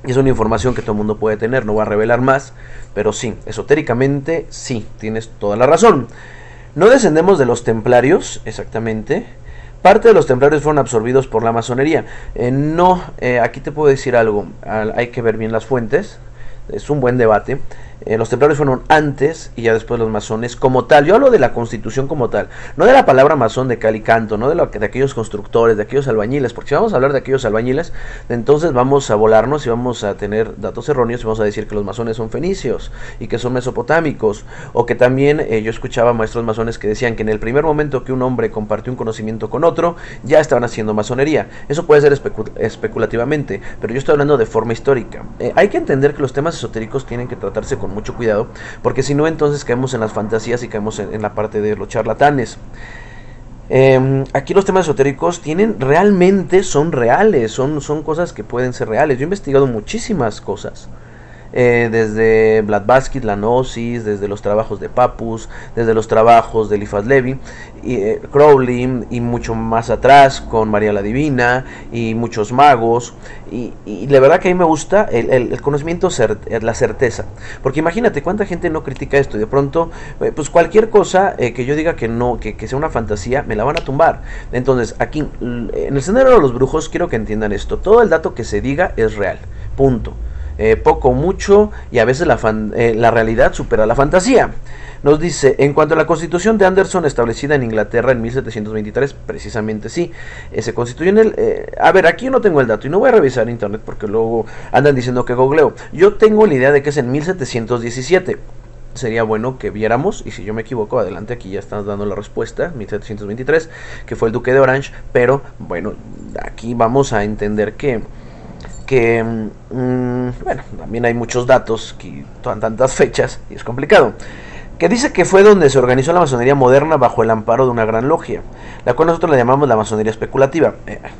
Y es una información que todo el mundo puede tener, no voy a revelar más, pero sí, esotéricamente sí, tienes toda la razón. No descendemos de los templarios, exactamente. Parte de los templarios fueron absorbidos por la masonería. Aquí te puedo decir algo, hay que ver bien las fuentes, es un buen debate. Los templarios fueron antes y ya después los masones como tal. Yo hablo de la constitución como tal, no de la palabra masón de cal y canto, no de aquellos constructores, de aquellos albañiles, porque si vamos a hablar de aquellos albañiles, entonces vamos a volarnos y vamos a tener datos erróneos y vamos a decir que los masones son fenicios y que son mesopotámicos, o que también yo escuchaba maestros masones que decían que en el primer momento que un hombre compartió un conocimiento con otro, ya estaban haciendo masonería. Eso puede ser especulativamente, pero yo estoy hablando de forma histórica. Hay que entender que los temas esotéricos tienen que tratarse con mucho cuidado, porque si no entonces caemos en las fantasías y caemos en la parte de los charlatanes. Aquí los temas esotéricos realmente son reales, son cosas que pueden ser reales. Yo he investigado muchísimas cosas desde Blavatsky, la Gnosis, desde los trabajos de Papus, desde los trabajos de Eliphas Levi, Crowley, y mucho más atrás con María la Divina y muchos magos. Y la verdad que a mí me gusta el conocimiento, la certeza, porque imagínate cuánta gente no critica esto y de pronto pues cualquier cosa que yo diga que no, que sea una fantasía, me la van a tumbar. Entonces aquí en el Sendero de los Brujos quiero que entiendan esto: todo el dato que se diga es real, punto. Poco o mucho, y a veces la realidad supera la fantasía. Nos dice, en cuanto a la Constitución de Anderson establecida en Inglaterra en 1723, precisamente sí, se constituyó en el... a ver, aquí yo no tengo el dato y no voy a revisar internet porque luego andan diciendo que googleo. Yo tengo la idea de que es en 1717. Sería bueno que viéramos, y si yo me equivoco, adelante, aquí ya estás dando la respuesta, 1723, que fue el Duque de Orange, pero bueno, aquí vamos a entender que bueno, también hay muchos datos, que tantas fechas, y es complicado. Que dice que fue donde se organizó la masonería moderna bajo el amparo de una gran logia, la cual nosotros la llamamos la masonería especulativa,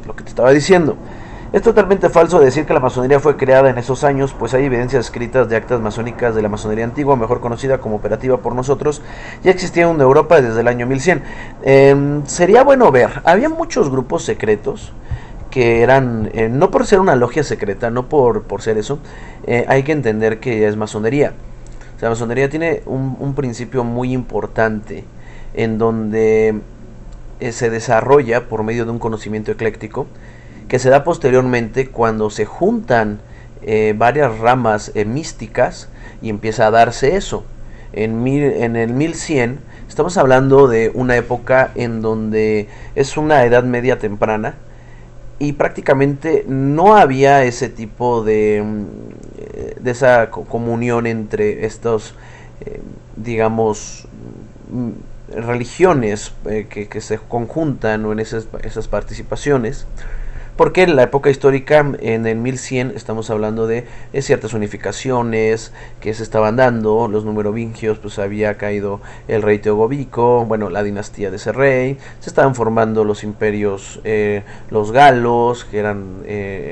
lo que te estaba diciendo. Es totalmente falso decir que la masonería fue creada en esos años, pues hay evidencias escritas de actas masónicas de la masonería antigua, mejor conocida como operativa por nosotros, ya existía en Europa desde el año 1100. Sería bueno ver, había muchos grupos secretos que eran, no por ser una logia secreta, no por ser eso, hay que entender que es masonería. O sea, la masonería tiene un principio muy importante en donde se desarrolla por medio de un conocimiento ecléctico que se da posteriormente cuando se juntan varias ramas místicas y empieza a darse eso. En el 1100 estamos hablando de una época en donde es una edad media temprana y prácticamente no había ese tipo de esa comunión entre estos, digamos, religiones que se conjuntan o en esas participaciones. Porque en la época histórica, en el 1100, estamos hablando de ciertas unificaciones que se estaban dando. Los numerovingios, pues había caído el rey Teogobico, bueno, la dinastía de ese rey. Se estaban formando los imperios, los galos, que eran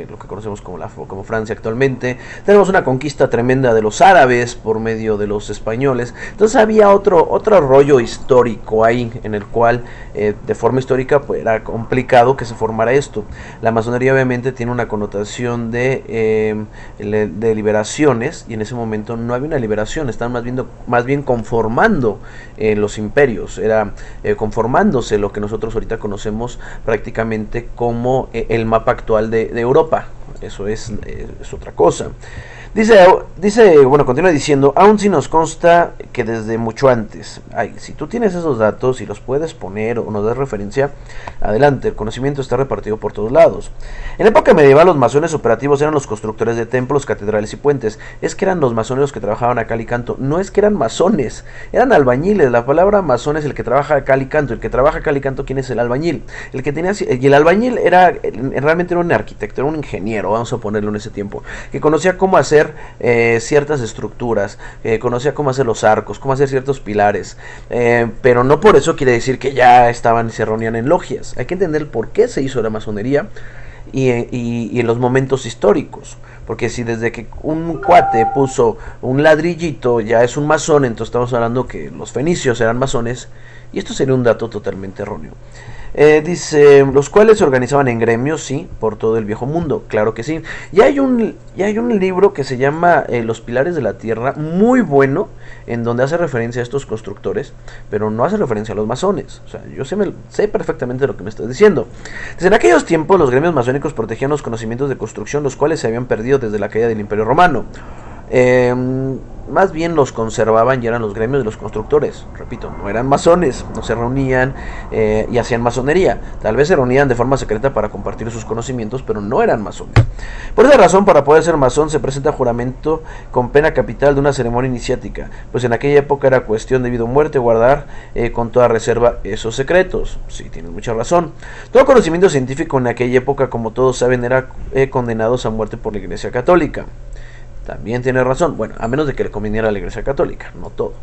lo que conocemos como Francia actualmente. Tenemos una conquista tremenda de los árabes por medio de los españoles. Entonces había otro rollo histórico ahí, en el cual, de forma histórica, pues era complicado que se formara esto. La masonería obviamente tiene una connotación de liberaciones, y en ese momento no había una liberación, estaban más bien conformando los imperios, era conformándose lo que nosotros ahorita conocemos prácticamente como el mapa actual de Europa. Eso es otra cosa. Dice, bueno, continúa diciendo, aún si nos consta que desde mucho antes, si tú tienes esos datos y los puedes poner o nos das referencia, adelante, el conocimiento está repartido por todos lados. En la época medieval los masones operativos eran los constructores de templos, catedrales y puentes. Es que eran los masones los que trabajaban a cal y canto, no es que eran masones, eran albañiles. La palabra masón es el que trabaja a cal y canto. El que trabaja a cal y canto, ¿quién es? El albañil. Y el albañil realmente era un arquitecto, era un ingeniero, vamos a ponerlo en ese tiempo, que conocía cómo hacer ciertas estructuras, conocía cómo hacer los arcos, cómo hacer ciertos pilares, pero no por eso quiere decir que ya estaban y se reunían en logias. Hay que entender por qué se hizo la masonería y en los momentos históricos, porque si desde que un cuate puso un ladrillito ya es un masón, entonces estamos hablando que los fenicios eran masones, y esto sería un dato totalmente erróneo. Dice, los cuales se organizaban en gremios, sí, por todo el viejo mundo, claro que sí. Y hay un libro que se llama Los Pilares de la Tierra, muy bueno, en donde hace referencia a estos constructores, pero no hace referencia a los masones. O sea, yo sé perfectamente lo que me estás diciendo. Desde en aquellos tiempos los gremios masónicos protegían los conocimientos de construcción, los cuales se habían perdido desde la caída del Imperio Romano. Más bien los conservaban y eran los gremios de los constructores. Repito, no eran masones, no se reunían y hacían masonería. Tal vez se reunían de forma secreta para compartir sus conocimientos, pero no eran masones. Por esa razón, para poder ser masón se presenta juramento con pena capital de una ceremonia iniciática, pues en aquella época era cuestión de vida o muerte guardar con toda reserva esos secretos. Sí, tienes mucha razón. Todo conocimiento científico en aquella época, como todos saben, era condenados a muerte por la Iglesia Católica. También tiene razón, bueno, a menos de que le conviniera a la Iglesia Católica, no todo.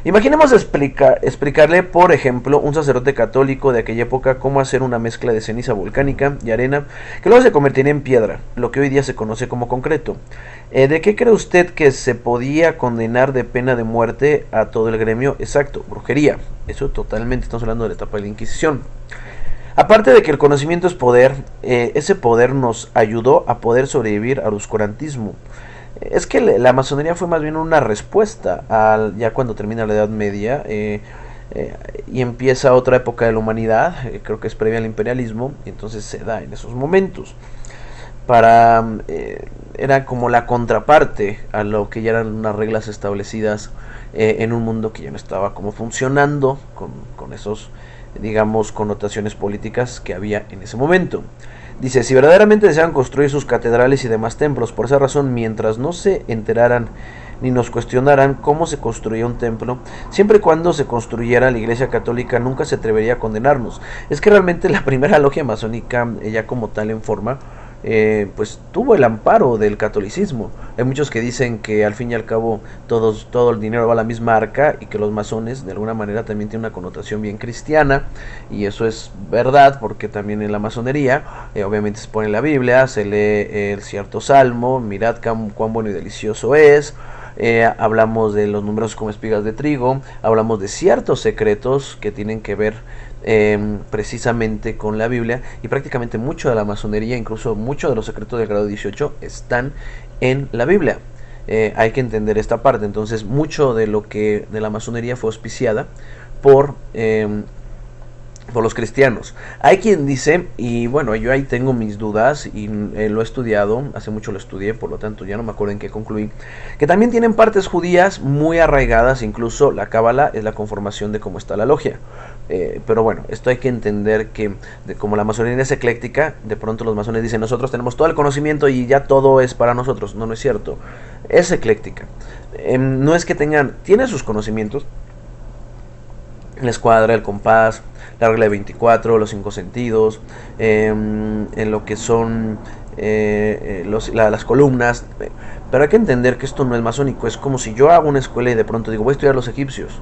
Imaginemos explicarle, por ejemplo, un sacerdote católico de aquella época cómo hacer una mezcla de ceniza volcánica y arena que luego se convertiría en piedra, lo que hoy día se conoce como concreto. ¿De qué cree usted que se podía condenar de pena de muerte a todo el gremio? Exacto, brujería. Eso totalmente, estamos hablando de la etapa de la Inquisición. Aparte de que el conocimiento es poder, ese poder nos ayudó a poder sobrevivir al oscurantismo. Es que la masonería fue más bien una respuesta ya cuando termina la Edad Media y empieza otra época de la humanidad, creo que es previa al imperialismo, y entonces se da en esos momentos. Era como la contraparte a lo que ya eran unas reglas establecidas en un mundo que ya no estaba como funcionando con esos, digamos, connotaciones políticas que había en ese momento. Dice, si verdaderamente deseaban construir sus catedrales y demás templos, por esa razón, mientras no se enteraran ni nos cuestionaran cómo se construía un templo, siempre y cuando se construyera la Iglesia Católica, nunca se atrevería a condenarnos. Es que realmente la primera logia masónica, ya como tal en forma, pues tuvo el amparo del catolicismo. Hay muchos que dicen que al fin y al cabo todo el dinero va a la misma arca y que los masones de alguna manera también tienen una connotación bien cristiana, y eso es verdad porque también en la masonería obviamente se pone la Biblia, se lee el cierto salmo, mirad cuán bueno y delicioso es. Hablamos de los números como espigas de trigo, hablamos de ciertos secretos que tienen que ver precisamente con la Biblia, y prácticamente mucho de la masonería, incluso muchos de los secretos del grado 18 están en la Biblia. Hay que entender esta parte. Entonces mucho de lo que de la masonería fue auspiciada por los cristianos. Hay quien dice, y bueno, yo ahí tengo mis dudas y lo he estudiado, hace mucho lo estudié, por lo tanto ya no me acuerdo en qué concluí, que también tienen partes judías muy arraigadas, incluso la cábala es la conformación de cómo está la logia. Pero bueno, esto hay que entender que como la masonería es ecléctica, de pronto los masones dicen, nosotros tenemos todo el conocimiento y ya todo es para nosotros. No, no es cierto, es ecléctica. No es que tiene sus conocimientos, la escuadra, el compás, la regla de 24, los 5 sentidos, en lo que son las columnas, pero hay que entender que esto no es masónico. Es como si yo hago una escuela y de pronto digo, voy a estudiar los egipcios.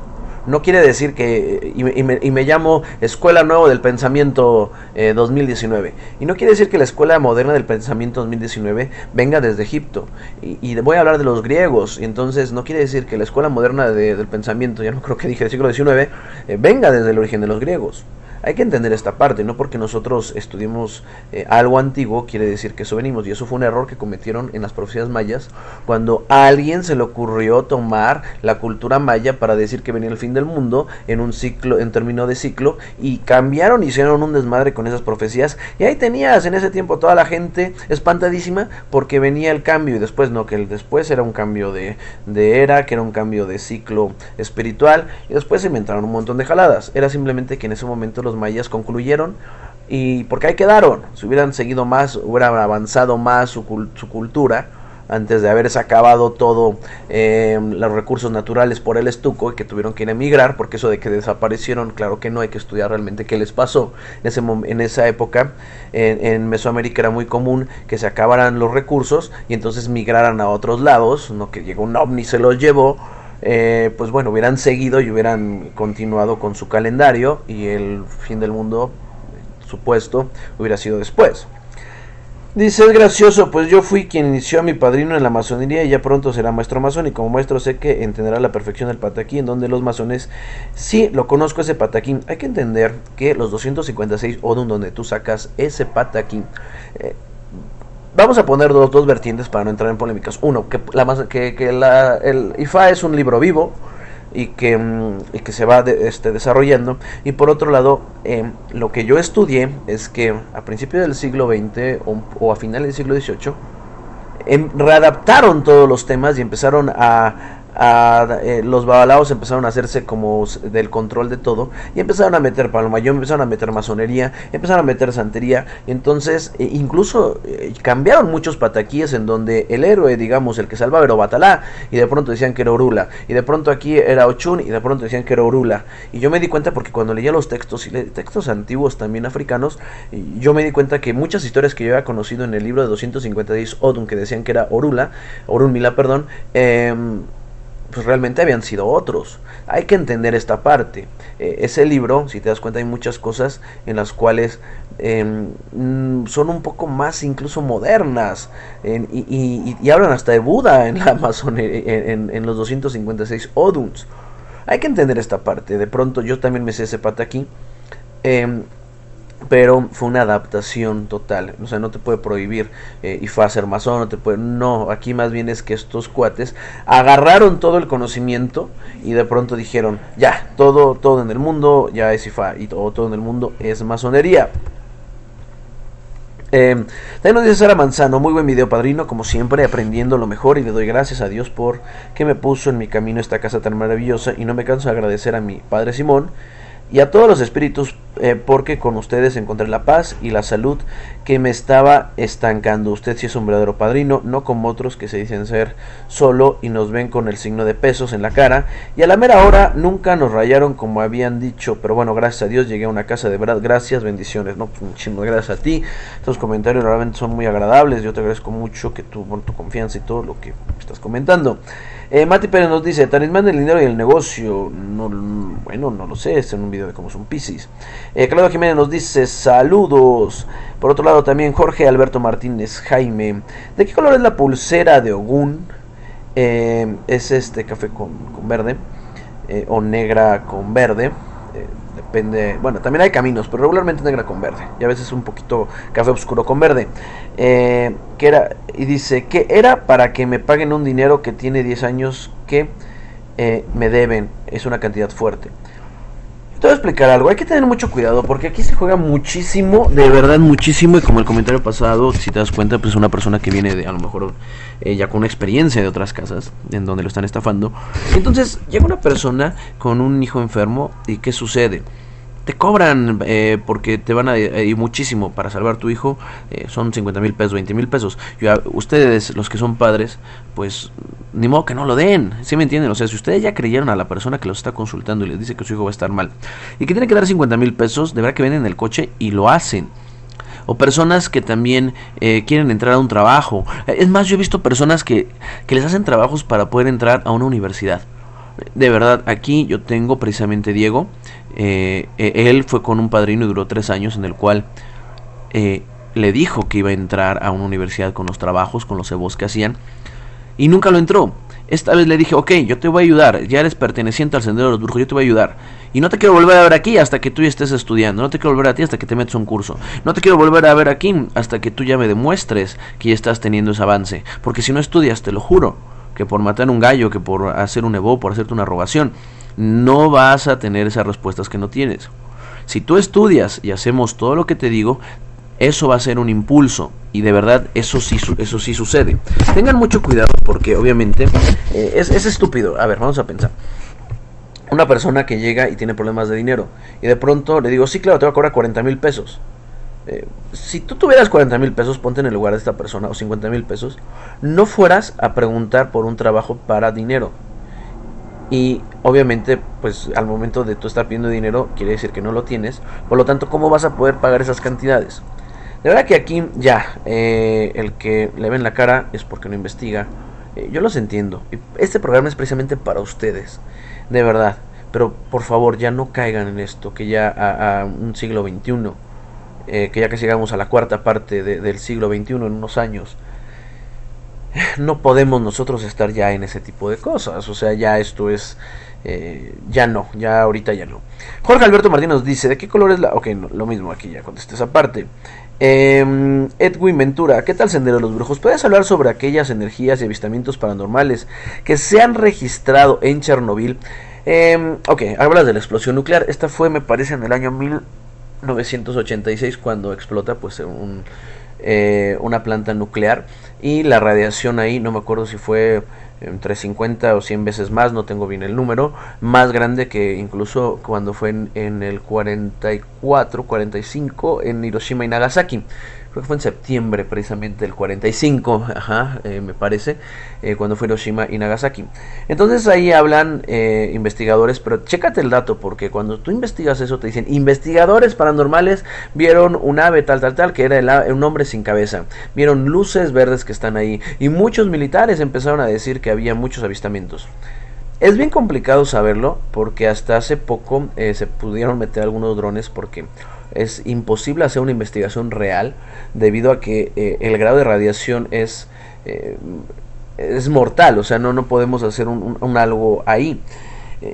No quiere decir que, y me llamo Escuela Nuevo del Pensamiento 2019, y no quiere decir que la Escuela Moderna del Pensamiento 2019 venga desde Egipto, y voy a hablar de los griegos, y entonces no quiere decir que la Escuela Moderna del Pensamiento, ya no creo que dije del siglo XIX, venga desde el origen de los griegos. Hay que entender esta parte, no porque nosotros estudiemos algo antiguo quiere decir que eso venimos, y eso fue un error que cometieron en las profecías mayas, cuando a alguien se le ocurrió tomar la cultura maya para decir que venía el fin del mundo en un ciclo, en término de ciclo, y cambiaron, hicieron un desmadre con esas profecías, y ahí tenías en ese tiempo toda la gente espantadísima porque venía el cambio, y después no, que el después era un cambio de era, que era un cambio de ciclo espiritual, y después se inventaron un montón de jaladas. Era simplemente que en ese momento los mayas concluyeron, y porque ahí quedaron. Si hubieran seguido más, hubieran avanzado más su cultura antes de haberse acabado todo los recursos naturales por el estuco, y que tuvieron que ir a emigrar, porque eso de que desaparecieron, claro que no, hay que estudiar realmente qué les pasó. En esa época en Mesoamérica era muy común que se acabaran los recursos y entonces migraran a otros lados, no que llegó un ovni y se los llevó. Pues bueno, hubieran seguido y hubieran continuado con su calendario, y el fin del mundo supuesto hubiera sido después. Dice, es gracioso, pues yo fui quien inició a mi padrino en la masonería y ya pronto será maestro masón, y como maestro sé que entenderá la perfección del pataquín, donde los masones, sí, lo conozco ese pataquín. Hay que entender que los 256 Odun, donde tú sacas ese pataquín, vamos a poner dos vertientes para no entrar en polémicas. Uno, que el IFA es un libro vivo y que se va desarrollando. Y por otro lado, lo que yo estudié es que a principios del siglo XX o a finales del siglo XVIII readaptaron todos los temas y empezaron los babalaos empezaron a hacerse como del control de todo, y empezaron a meter palomayón, empezaron a meter masonería, empezaron a meter santería, y entonces incluso cambiaron muchos pataquíes en donde el héroe, digamos, el que salvaba era Obatalá, y de pronto decían que era Orula, y de pronto aquí era Ochun, y de pronto decían que era Orula. Y yo me di cuenta, porque cuando leía los textos, y textos antiguos también africanos, yo me di cuenta que muchas historias que yo había conocido en el libro de 256 Odun, que decían que era Orula, Orunmila, perdón, pues realmente habían sido otros. Hay que entender esta parte. Ese libro, si te das cuenta, hay muchas cosas en las cuales son un poco más incluso modernas, y hablan hasta de Buda en la masonería, en los 256 Oduns. Hay que entender esta parte. De pronto yo también me sé ese pata aquí, pero fue una adaptación total. O sea, no te puede prohibir Ifá ser masón, no te puede... No, aquí más bien es que estos cuates agarraron todo el conocimiento y de pronto dijeron, ya, todo en el mundo ya es Ifá, y todo en el mundo es masonería. También nos dice Sara Manzano, muy buen video, padrino, como siempre, aprendiendo lo mejor, y le doy gracias a Dios por que me puso en mi camino esta casa tan maravillosa, y no me canso de agradecer a mi padre Simón y a todos los espíritus, porque con ustedes encontré la paz y la salud que me estaba estancando. Usted sí es un verdadero padrino, no como otros que se dicen ser solo y nos ven con el signo de pesos en la cara, y a la mera hora nunca nos rayaron como habían dicho. Pero bueno, gracias a Dios llegué a una casa de verdad. Gracias, bendiciones. No, pues muchísimas gracias a ti. Estos comentarios realmente son muy agradables. Yo te agradezco mucho que tu confianza y todo lo que estás comentando. Mati Pérez nos dice, talismán del dinero y el negocio. No, bueno, no lo sé, es en un video de cómo son Piscis. Claudio Jiménez nos dice, saludos. Por otro lado también Jorge Alberto Martínez Jaime, ¿de qué color es la pulsera de Ogún? Es café con verde, o negra con verde. Depende, bueno, también hay caminos, pero regularmente negra con verde, y a veces un poquito café oscuro con verde. Que era, y dice que era para que me paguen un dinero que tiene 10 años que me deben. Es una cantidad fuerte. Te voy a explicar algo, hay que tener mucho cuidado porque aquí se juega muchísimo, de verdad muchísimo, y como el comentario pasado, si te das cuenta, pues es una persona que viene de, a lo mejor ya con una experiencia de otras casas en donde lo están estafando. Entonces llega una persona con un hijo enfermo, y ¿qué sucede? Te cobran porque te van a ir muchísimo para salvar tu hijo. Son 50,000 pesos, 20,000 pesos. Ustedes, los que son padres, pues ni modo que no lo den, ¿sí me entienden? O sea, si ustedes ya creyeron a la persona que los está consultando y les dice que su hijo va a estar mal y que tiene que dar 50,000 pesos, de verdad que venden el coche y lo hacen. O personas que también quieren entrar a un trabajo. Es más, yo he visto personas que les hacen trabajos para poder entrar a una universidad. De verdad, aquí yo tengo precisamente Diego. Él fue con un padrino y duró 3 años, en el cual le dijo que iba a entrar a una universidad con los trabajos, con los cebos que hacían, y nunca lo entró. Esta vez le dije, ok, yo te voy a ayudar, ya eres perteneciente al Sendero de los Brujos, yo te voy a ayudar, y no te quiero volver a ver aquí hasta que tú ya estés estudiando, no te quiero volver a ti hasta que te metas a un curso, no te quiero volver a ver aquí hasta que tú ya me demuestres que ya estás teniendo ese avance, porque si no estudias, te lo juro, que por matar un gallo, que por hacer un evo, por hacerte una rogación, no vas a tener esas respuestas que no tienes. Si tú estudias y hacemos todo lo que te digo, eso va a ser un impulso, y de verdad eso sí sucede. Tengan mucho cuidado porque obviamente es estúpido. A ver, vamos a pensar. Una persona que llega y tiene problemas de dinero, y de pronto le digo, sí, claro, te voy a cobrar 40,000 pesos. Si tú tuvieras 40,000 pesos, ponte en el lugar de esta persona, o 50,000 pesos, no fueras a preguntar por un trabajo para dinero. Y obviamente, pues al momento de tú estar pidiendo dinero, quiere decir que no lo tienes. Por lo tanto, ¿cómo vas a poder pagar esas cantidades? De verdad que aquí ya, el que le ven la cara es porque no investiga. Yo los entiendo. Este programa es precisamente para ustedes, de verdad. Pero por favor, ya no caigan en esto, que ya a un siglo XXI, que ya casi llegamos a la cuarta parte del siglo XXI en unos años, no podemos nosotros estar ya en ese tipo de cosas. O sea, ya esto es... ya ahorita ya no. Jorge Alberto Martínez nos dice, ¿de qué color es la...? Ok, no, lo mismo, aquí ya contesté esa parte. Edwin Ventura, ¿qué tal Sendero de los Brujos? ¿Puedes hablar sobre aquellas energías y avistamientos paranormales que se han registrado en Chernobyl? Ok, hablas de la explosión nuclear. Esta fue, me parece, en el año 1986, cuando explota pues una planta nuclear, y la radiación ahí, no me acuerdo si fue entre 50 o 100 veces más, no tengo bien el número, más grande que incluso cuando fue en el 44, 45 en Hiroshima y Nagasaki. Creo que fue en septiembre precisamente del 45, me parece, cuando fue Hiroshima y Nagasaki. Entonces ahí hablan investigadores, pero chécate el dato, porque cuando tú investigas eso te dicen, investigadores paranormales vieron un ave tal, que era un hombre sin cabeza, vieron luces verdes que están ahí, y muchos militares empezaron a decir que había muchos avistamientos. Es bien complicado saberlo porque hasta hace poco se pudieron meter algunos drones porque es imposible hacer una investigación real debido a que el grado de radiación eh, es mortal, o sea, no podemos hacer un algo ahí.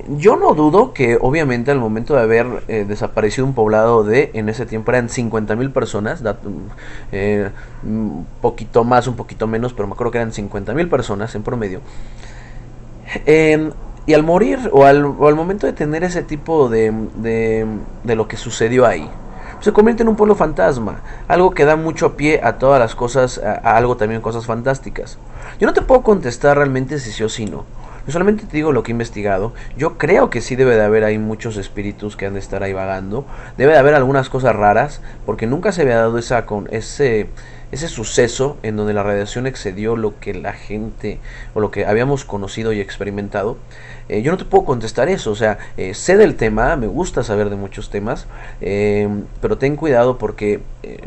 Yo no dudo que obviamente al momento de haber desaparecido un poblado en ese tiempo eran 50,000 personas, un poquito más, un poquito menos, pero me acuerdo que eran 50,000 personas en promedio. Y al morir o al momento de tener ese tipo de lo que sucedió ahí, se convierte en un pueblo fantasma, algo que da mucho pie a todas las cosas, a algo también cosas fantásticas. Yo no te puedo contestar realmente si sí o si no. Yo solamente te digo lo que he investigado. Yo creo que sí debe de haber ahí muchos espíritus que han de estar ahí vagando. Debe de haber algunas cosas raras, porque nunca se había dado ese suceso en donde la radiación excedió lo que la gente o lo que habíamos conocido y experimentado. Yo no te puedo contestar eso, o sea, sé del tema, me gusta saber de muchos temas, pero ten cuidado porque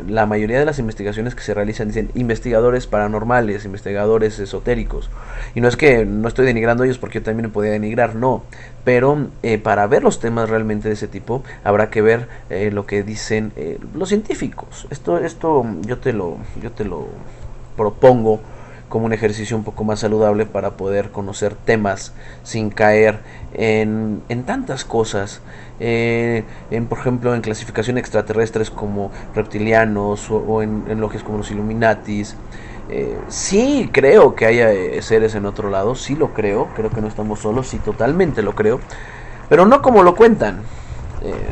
la mayoría de las investigaciones que se realizan dicen investigadores paranormales, investigadores esotéricos, y no es que no estoy denigrando a ellos porque yo también me podía denigrar, no, pero para ver los temas realmente de ese tipo habrá que ver lo que dicen los científicos. Esto yo te lo propongo como un ejercicio un poco más saludable para poder conocer temas sin caer en tantas cosas, por ejemplo en clasificación extraterrestres como reptilianos o en logias como los Illuminatis. Sí creo que haya seres en otro lado, sí lo creo que no estamos solos, sí totalmente lo creo, pero no como lo cuentan.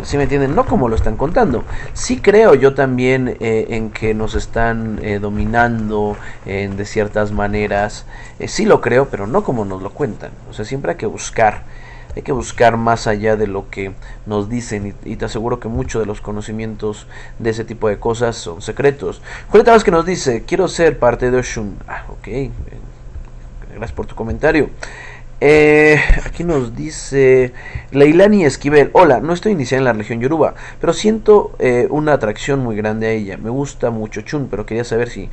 ¿Sí me entienden? No como lo están contando. Sí creo yo también en que nos están dominando de ciertas maneras. Sí lo creo, pero no como nos lo cuentan. O sea, siempre hay que buscar más allá de lo que nos dicen y te aseguro que muchos de los conocimientos de ese tipo de cosas son secretos. Julieta Vázquez nos dice, quiero ser parte de Oshun. Ok, gracias por tu comentario. Aquí nos dice Leilani Esquivel, hola, no estoy iniciada en la región Yoruba, pero siento una atracción muy grande a ella. Me gusta mucho Chun, pero quería saber si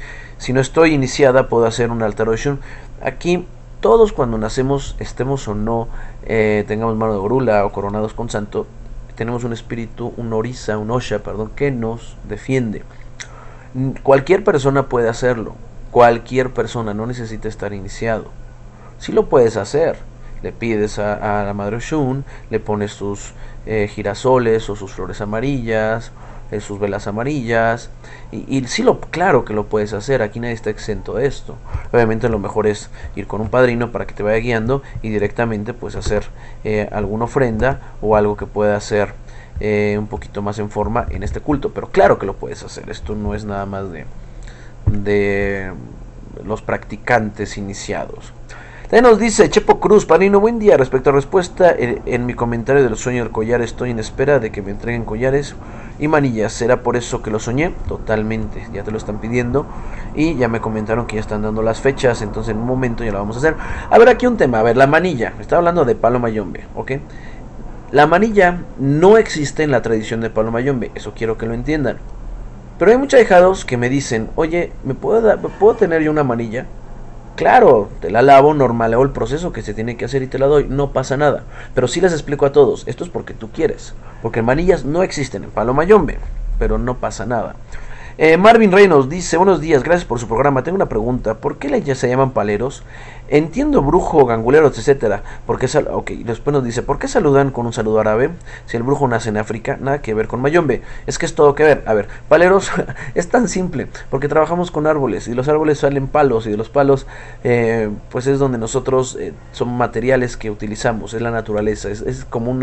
no estoy iniciada puedo hacer un altar de Chun. Aquí todos cuando nacemos, estemos o no, tengamos mano de orula o coronados con santo, tenemos un espíritu, un orisa, un osha, perdón, que nos defiende. Cualquier persona puede hacerlo, cualquier persona, no necesita estar iniciado. Si lo puedes hacer, le pides a la Madre Oshun, le pones sus girasoles o sus flores amarillas, sus velas amarillas, y sí, claro que lo puedes hacer, aquí nadie está exento de esto. Obviamente lo mejor es ir con un padrino para que te vaya guiando y directamente pues hacer alguna ofrenda o algo que pueda hacer un poquito más en forma en este culto, pero claro que lo puedes hacer, esto no es nada más de los practicantes iniciados. También nos dice Chepo Cruz, padrino, buen día. Respecto a respuesta en mi comentario del sueño del collar, estoy en espera de que me entreguen collares y manillas. ¿Será por eso que lo soñé? Totalmente, ya te lo están pidiendo y ya me comentaron que ya están dando las fechas, entonces en un momento ya lo vamos a hacer. A ver, aquí un tema, a ver, la manilla, estaba hablando de palo mayombe, ¿ok? La manilla no existe en la tradición de palo mayombe, eso quiero que lo entiendan. Pero hay muchos ahijados que me dicen, oye, ¿me puedo tener yo una manilla? Claro, te la lavo, normal, hago el proceso que se tiene que hacer y te la doy, no pasa nada. Pero sí les explico a todos, esto es porque tú quieres. Porque manillas no existen en palo mayombe, pero no pasa nada. Marvin Reynolds dice, buenos días, gracias por su programa. Tengo una pregunta, ¿por qué ya se llaman paleros? Entiendo brujo, ganguleros, etcétera. Ok, después nos dice, ¿por qué saludan con un saludo árabe? Si el brujo nace en África, nada que ver con mayombe. Es que es todo que ver. A ver, paleros es tan simple, porque trabajamos con árboles, y los árboles salen palos, y de los palos, pues es donde nosotros, son materiales que utilizamos, es la naturaleza, es como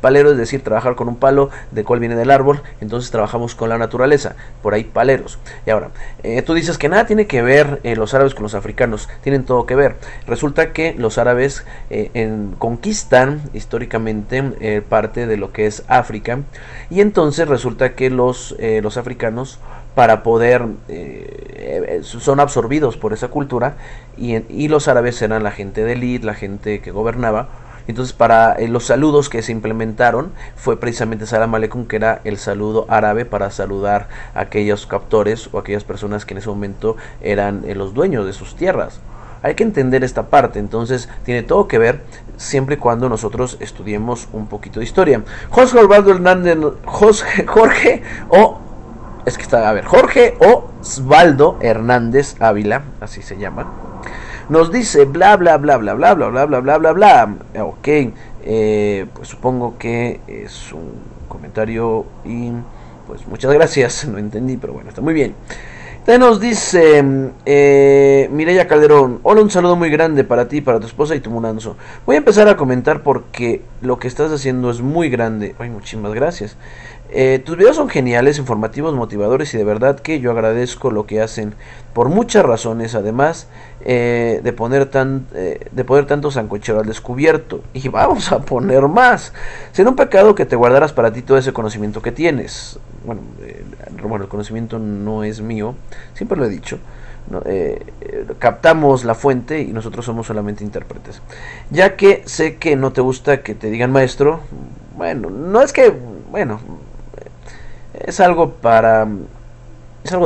palero es decir, trabajar con un palo, de cual viene del árbol, entonces trabajamos con la naturaleza, por ahí paleros. Y ahora, tú dices que nada tiene que ver los árabes con los africanos, tienen todo que ver. Resulta que los árabes conquistan históricamente parte de lo que es África, y entonces resulta que los africanos, para poder, son absorbidos por esa cultura, y los árabes eran la gente de élite, la gente que gobernaba. Entonces para los saludos que se implementaron fue precisamente Salam Aleikum, que era el saludo árabe para saludar a aquellos captores o aquellas personas que en ese momento eran los dueños de sus tierras. Hay que entender esta parte, entonces tiene todo que ver siempre y cuando nosotros estudiemos un poquito de historia. Jorge Osvaldo Hernández, Jorge Osvaldo Hernández Ávila, así se llama, nos dice bla bla bla bla bla bla bla bla bla bla bla. Ok, pues supongo que es un comentario y pues muchas gracias, no entendí, pero bueno, está muy bien. También nos dice Mireya Calderón, hola, un saludo muy grande para ti, para tu esposa y tu Munanzo. Voy a empezar a comentar porque lo que estás haciendo es muy grande. Ay, muchísimas gracias. Tus videos son geniales, informativos, motivadores y de verdad que yo agradezco lo que hacen por muchas razones, además de poner tanto sancochero al descubierto. Y vamos a poner más. Será un pecado que te guardaras para ti todo ese conocimiento que tienes. Bueno, el conocimiento no es mío, siempre lo he dicho. No, captamos la fuente y nosotros somos solamente intérpretes. Ya que sé que no te gusta que te digan maestro, bueno, no es que, bueno, es algo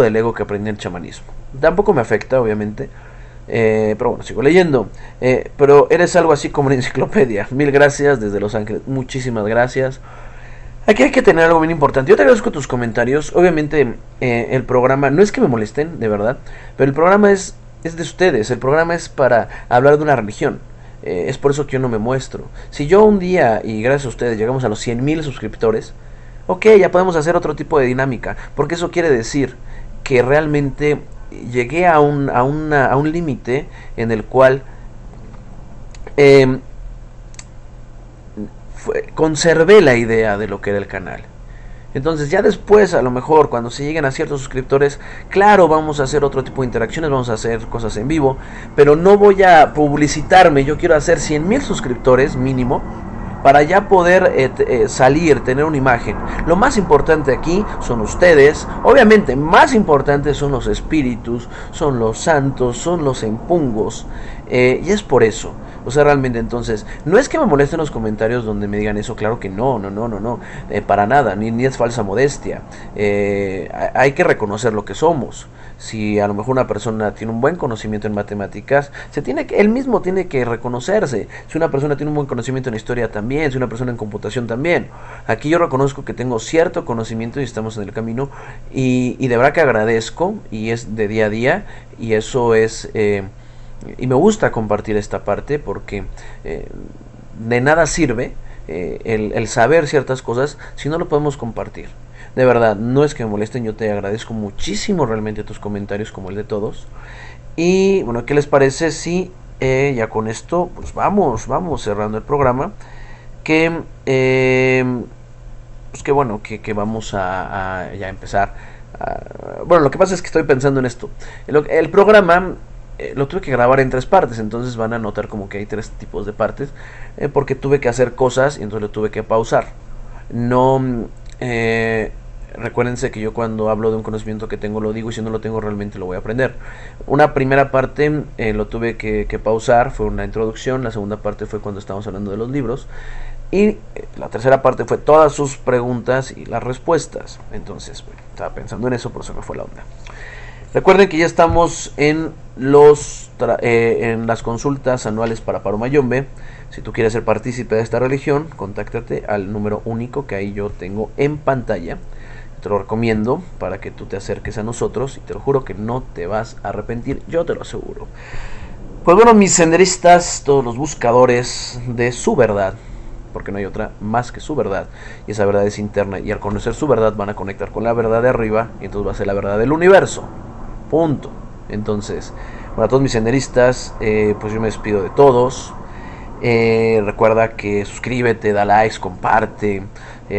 del ego que aprendí en el chamanismo. Tampoco me afecta, obviamente. Pero bueno, sigo leyendo. Pero eres algo así como una enciclopedia. Mil gracias desde Los Ángeles. Muchísimas gracias. Aquí hay que tener algo bien importante. Yo te agradezco tus comentarios. Obviamente el programa, no es que me molesten, de verdad, pero el programa es de ustedes. El programa es para hablar de una religión. Es por eso que yo no me muestro. Si yo un día, y gracias a ustedes, llegamos a los 100,000 suscriptores, ok, ya podemos hacer otro tipo de dinámica. Porque eso quiere decir que realmente llegué a un límite en el cual conservé la idea de lo que era el canal. Entonces ya después, a lo mejor cuando se lleguen a ciertos suscriptores, claro, vamos a hacer otro tipo de interacciones, vamos a hacer cosas en vivo, pero no voy a publicitarme. Yo quiero hacer 100,000 suscriptores mínimo para ya poder salir, tener una imagen. Lo más importante aquí son ustedes. Obviamente más importantes son los espíritus, son los santos, son los empungos, y es por eso. O sea, realmente, entonces, no es que me molesten los comentarios donde me digan eso, claro que no, para nada, ni es falsa modestia. Hay que reconocer lo que somos. Si a lo mejor una persona tiene un buen conocimiento en matemáticas, él mismo tiene que reconocerse. Si una persona tiene un buen conocimiento en historia también, si una persona en computación también. Aquí yo reconozco que tengo cierto conocimiento y estamos en el camino, y de verdad que agradezco, y es de día a día, y eso es... y me gusta compartir esta parte porque de nada sirve el saber ciertas cosas si no lo podemos compartir. De verdad, no es que me molesten, yo te agradezco muchísimo realmente tus comentarios, como el de todos. Y bueno, ¿qué les parece si ya con esto pues vamos cerrando el programa? Que pues que bueno, que vamos a ya empezar. Bueno, lo que pasa es que estoy pensando en esto. El programa lo tuve que grabar en 3 partes, entonces van a notar como que hay 3 tipos de partes, porque tuve que hacer cosas y entonces lo tuve que pausar. No, recuérdense que yo cuando hablo de un conocimiento que tengo lo digo, y si no lo tengo realmente lo voy a aprender. Una primera parte lo tuve que pausar, fue una introducción. La segunda parte fue cuando estábamos hablando de los libros, y la tercera parte fue todas sus preguntas y las respuestas. Entonces, bueno, estaba pensando en eso, por eso me fue la onda. Recuerden que ya estamos en las consultas anuales para Paro Mayombe. Si tú quieres ser partícipe de esta religión, contáctate al número único que ahí yo tengo en pantalla. Te lo recomiendo para que tú te acerques a nosotros, y te lo juro que no te vas a arrepentir, yo te lo aseguro. Pues bueno, mis senderistas, todos los buscadores de su verdad, porque no hay otra más que su verdad, y esa verdad es interna, y al conocer su verdad van a conectar con la verdad de arriba, y entonces va a ser la verdad del universo. Punto. Entonces, para todos mis senderistas, pues yo me despido de todos. Recuerda que suscríbete, da likes, comparte,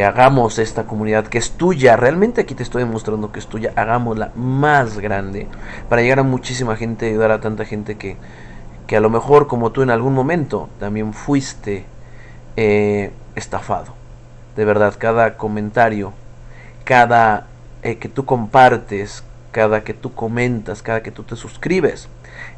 hagamos esta comunidad que es tuya. Realmente aquí te estoy demostrando que es tuya. Hagámosla más grande para llegar a muchísima gente, ayudar a tanta gente que a lo mejor, como tú en algún momento, también fuiste estafado. De verdad, cada comentario, cada que tú compartes, cada que tú comentas, cada que tú te suscribes,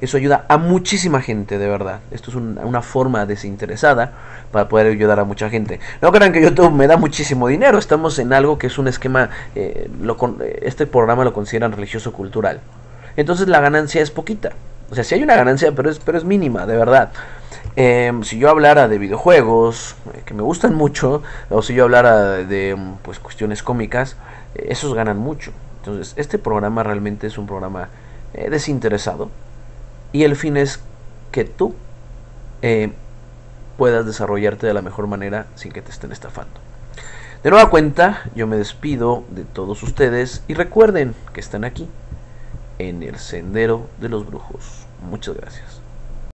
eso ayuda a muchísima gente, de verdad. Esto es una forma desinteresada para poder ayudar a mucha gente. No crean que YouTube me da muchísimo dinero. Estamos en algo que es un esquema, este programa lo consideran religioso cultural. Entonces la ganancia es poquita. O sea, sí hay una ganancia, pero es mínima, de verdad. Si yo hablara de videojuegos, que me gustan mucho, o si yo hablara de pues, cuestiones cómicas, esos ganan mucho. Entonces, este programa realmente es un programa desinteresado. Y el fin es que tú eh, puedas desarrollarte de la mejor manera sin que te estén estafando. De nueva cuenta, yo me despido de todos ustedes y recuerden que están aquí, en el Sendero de los Brujos. Muchas gracias.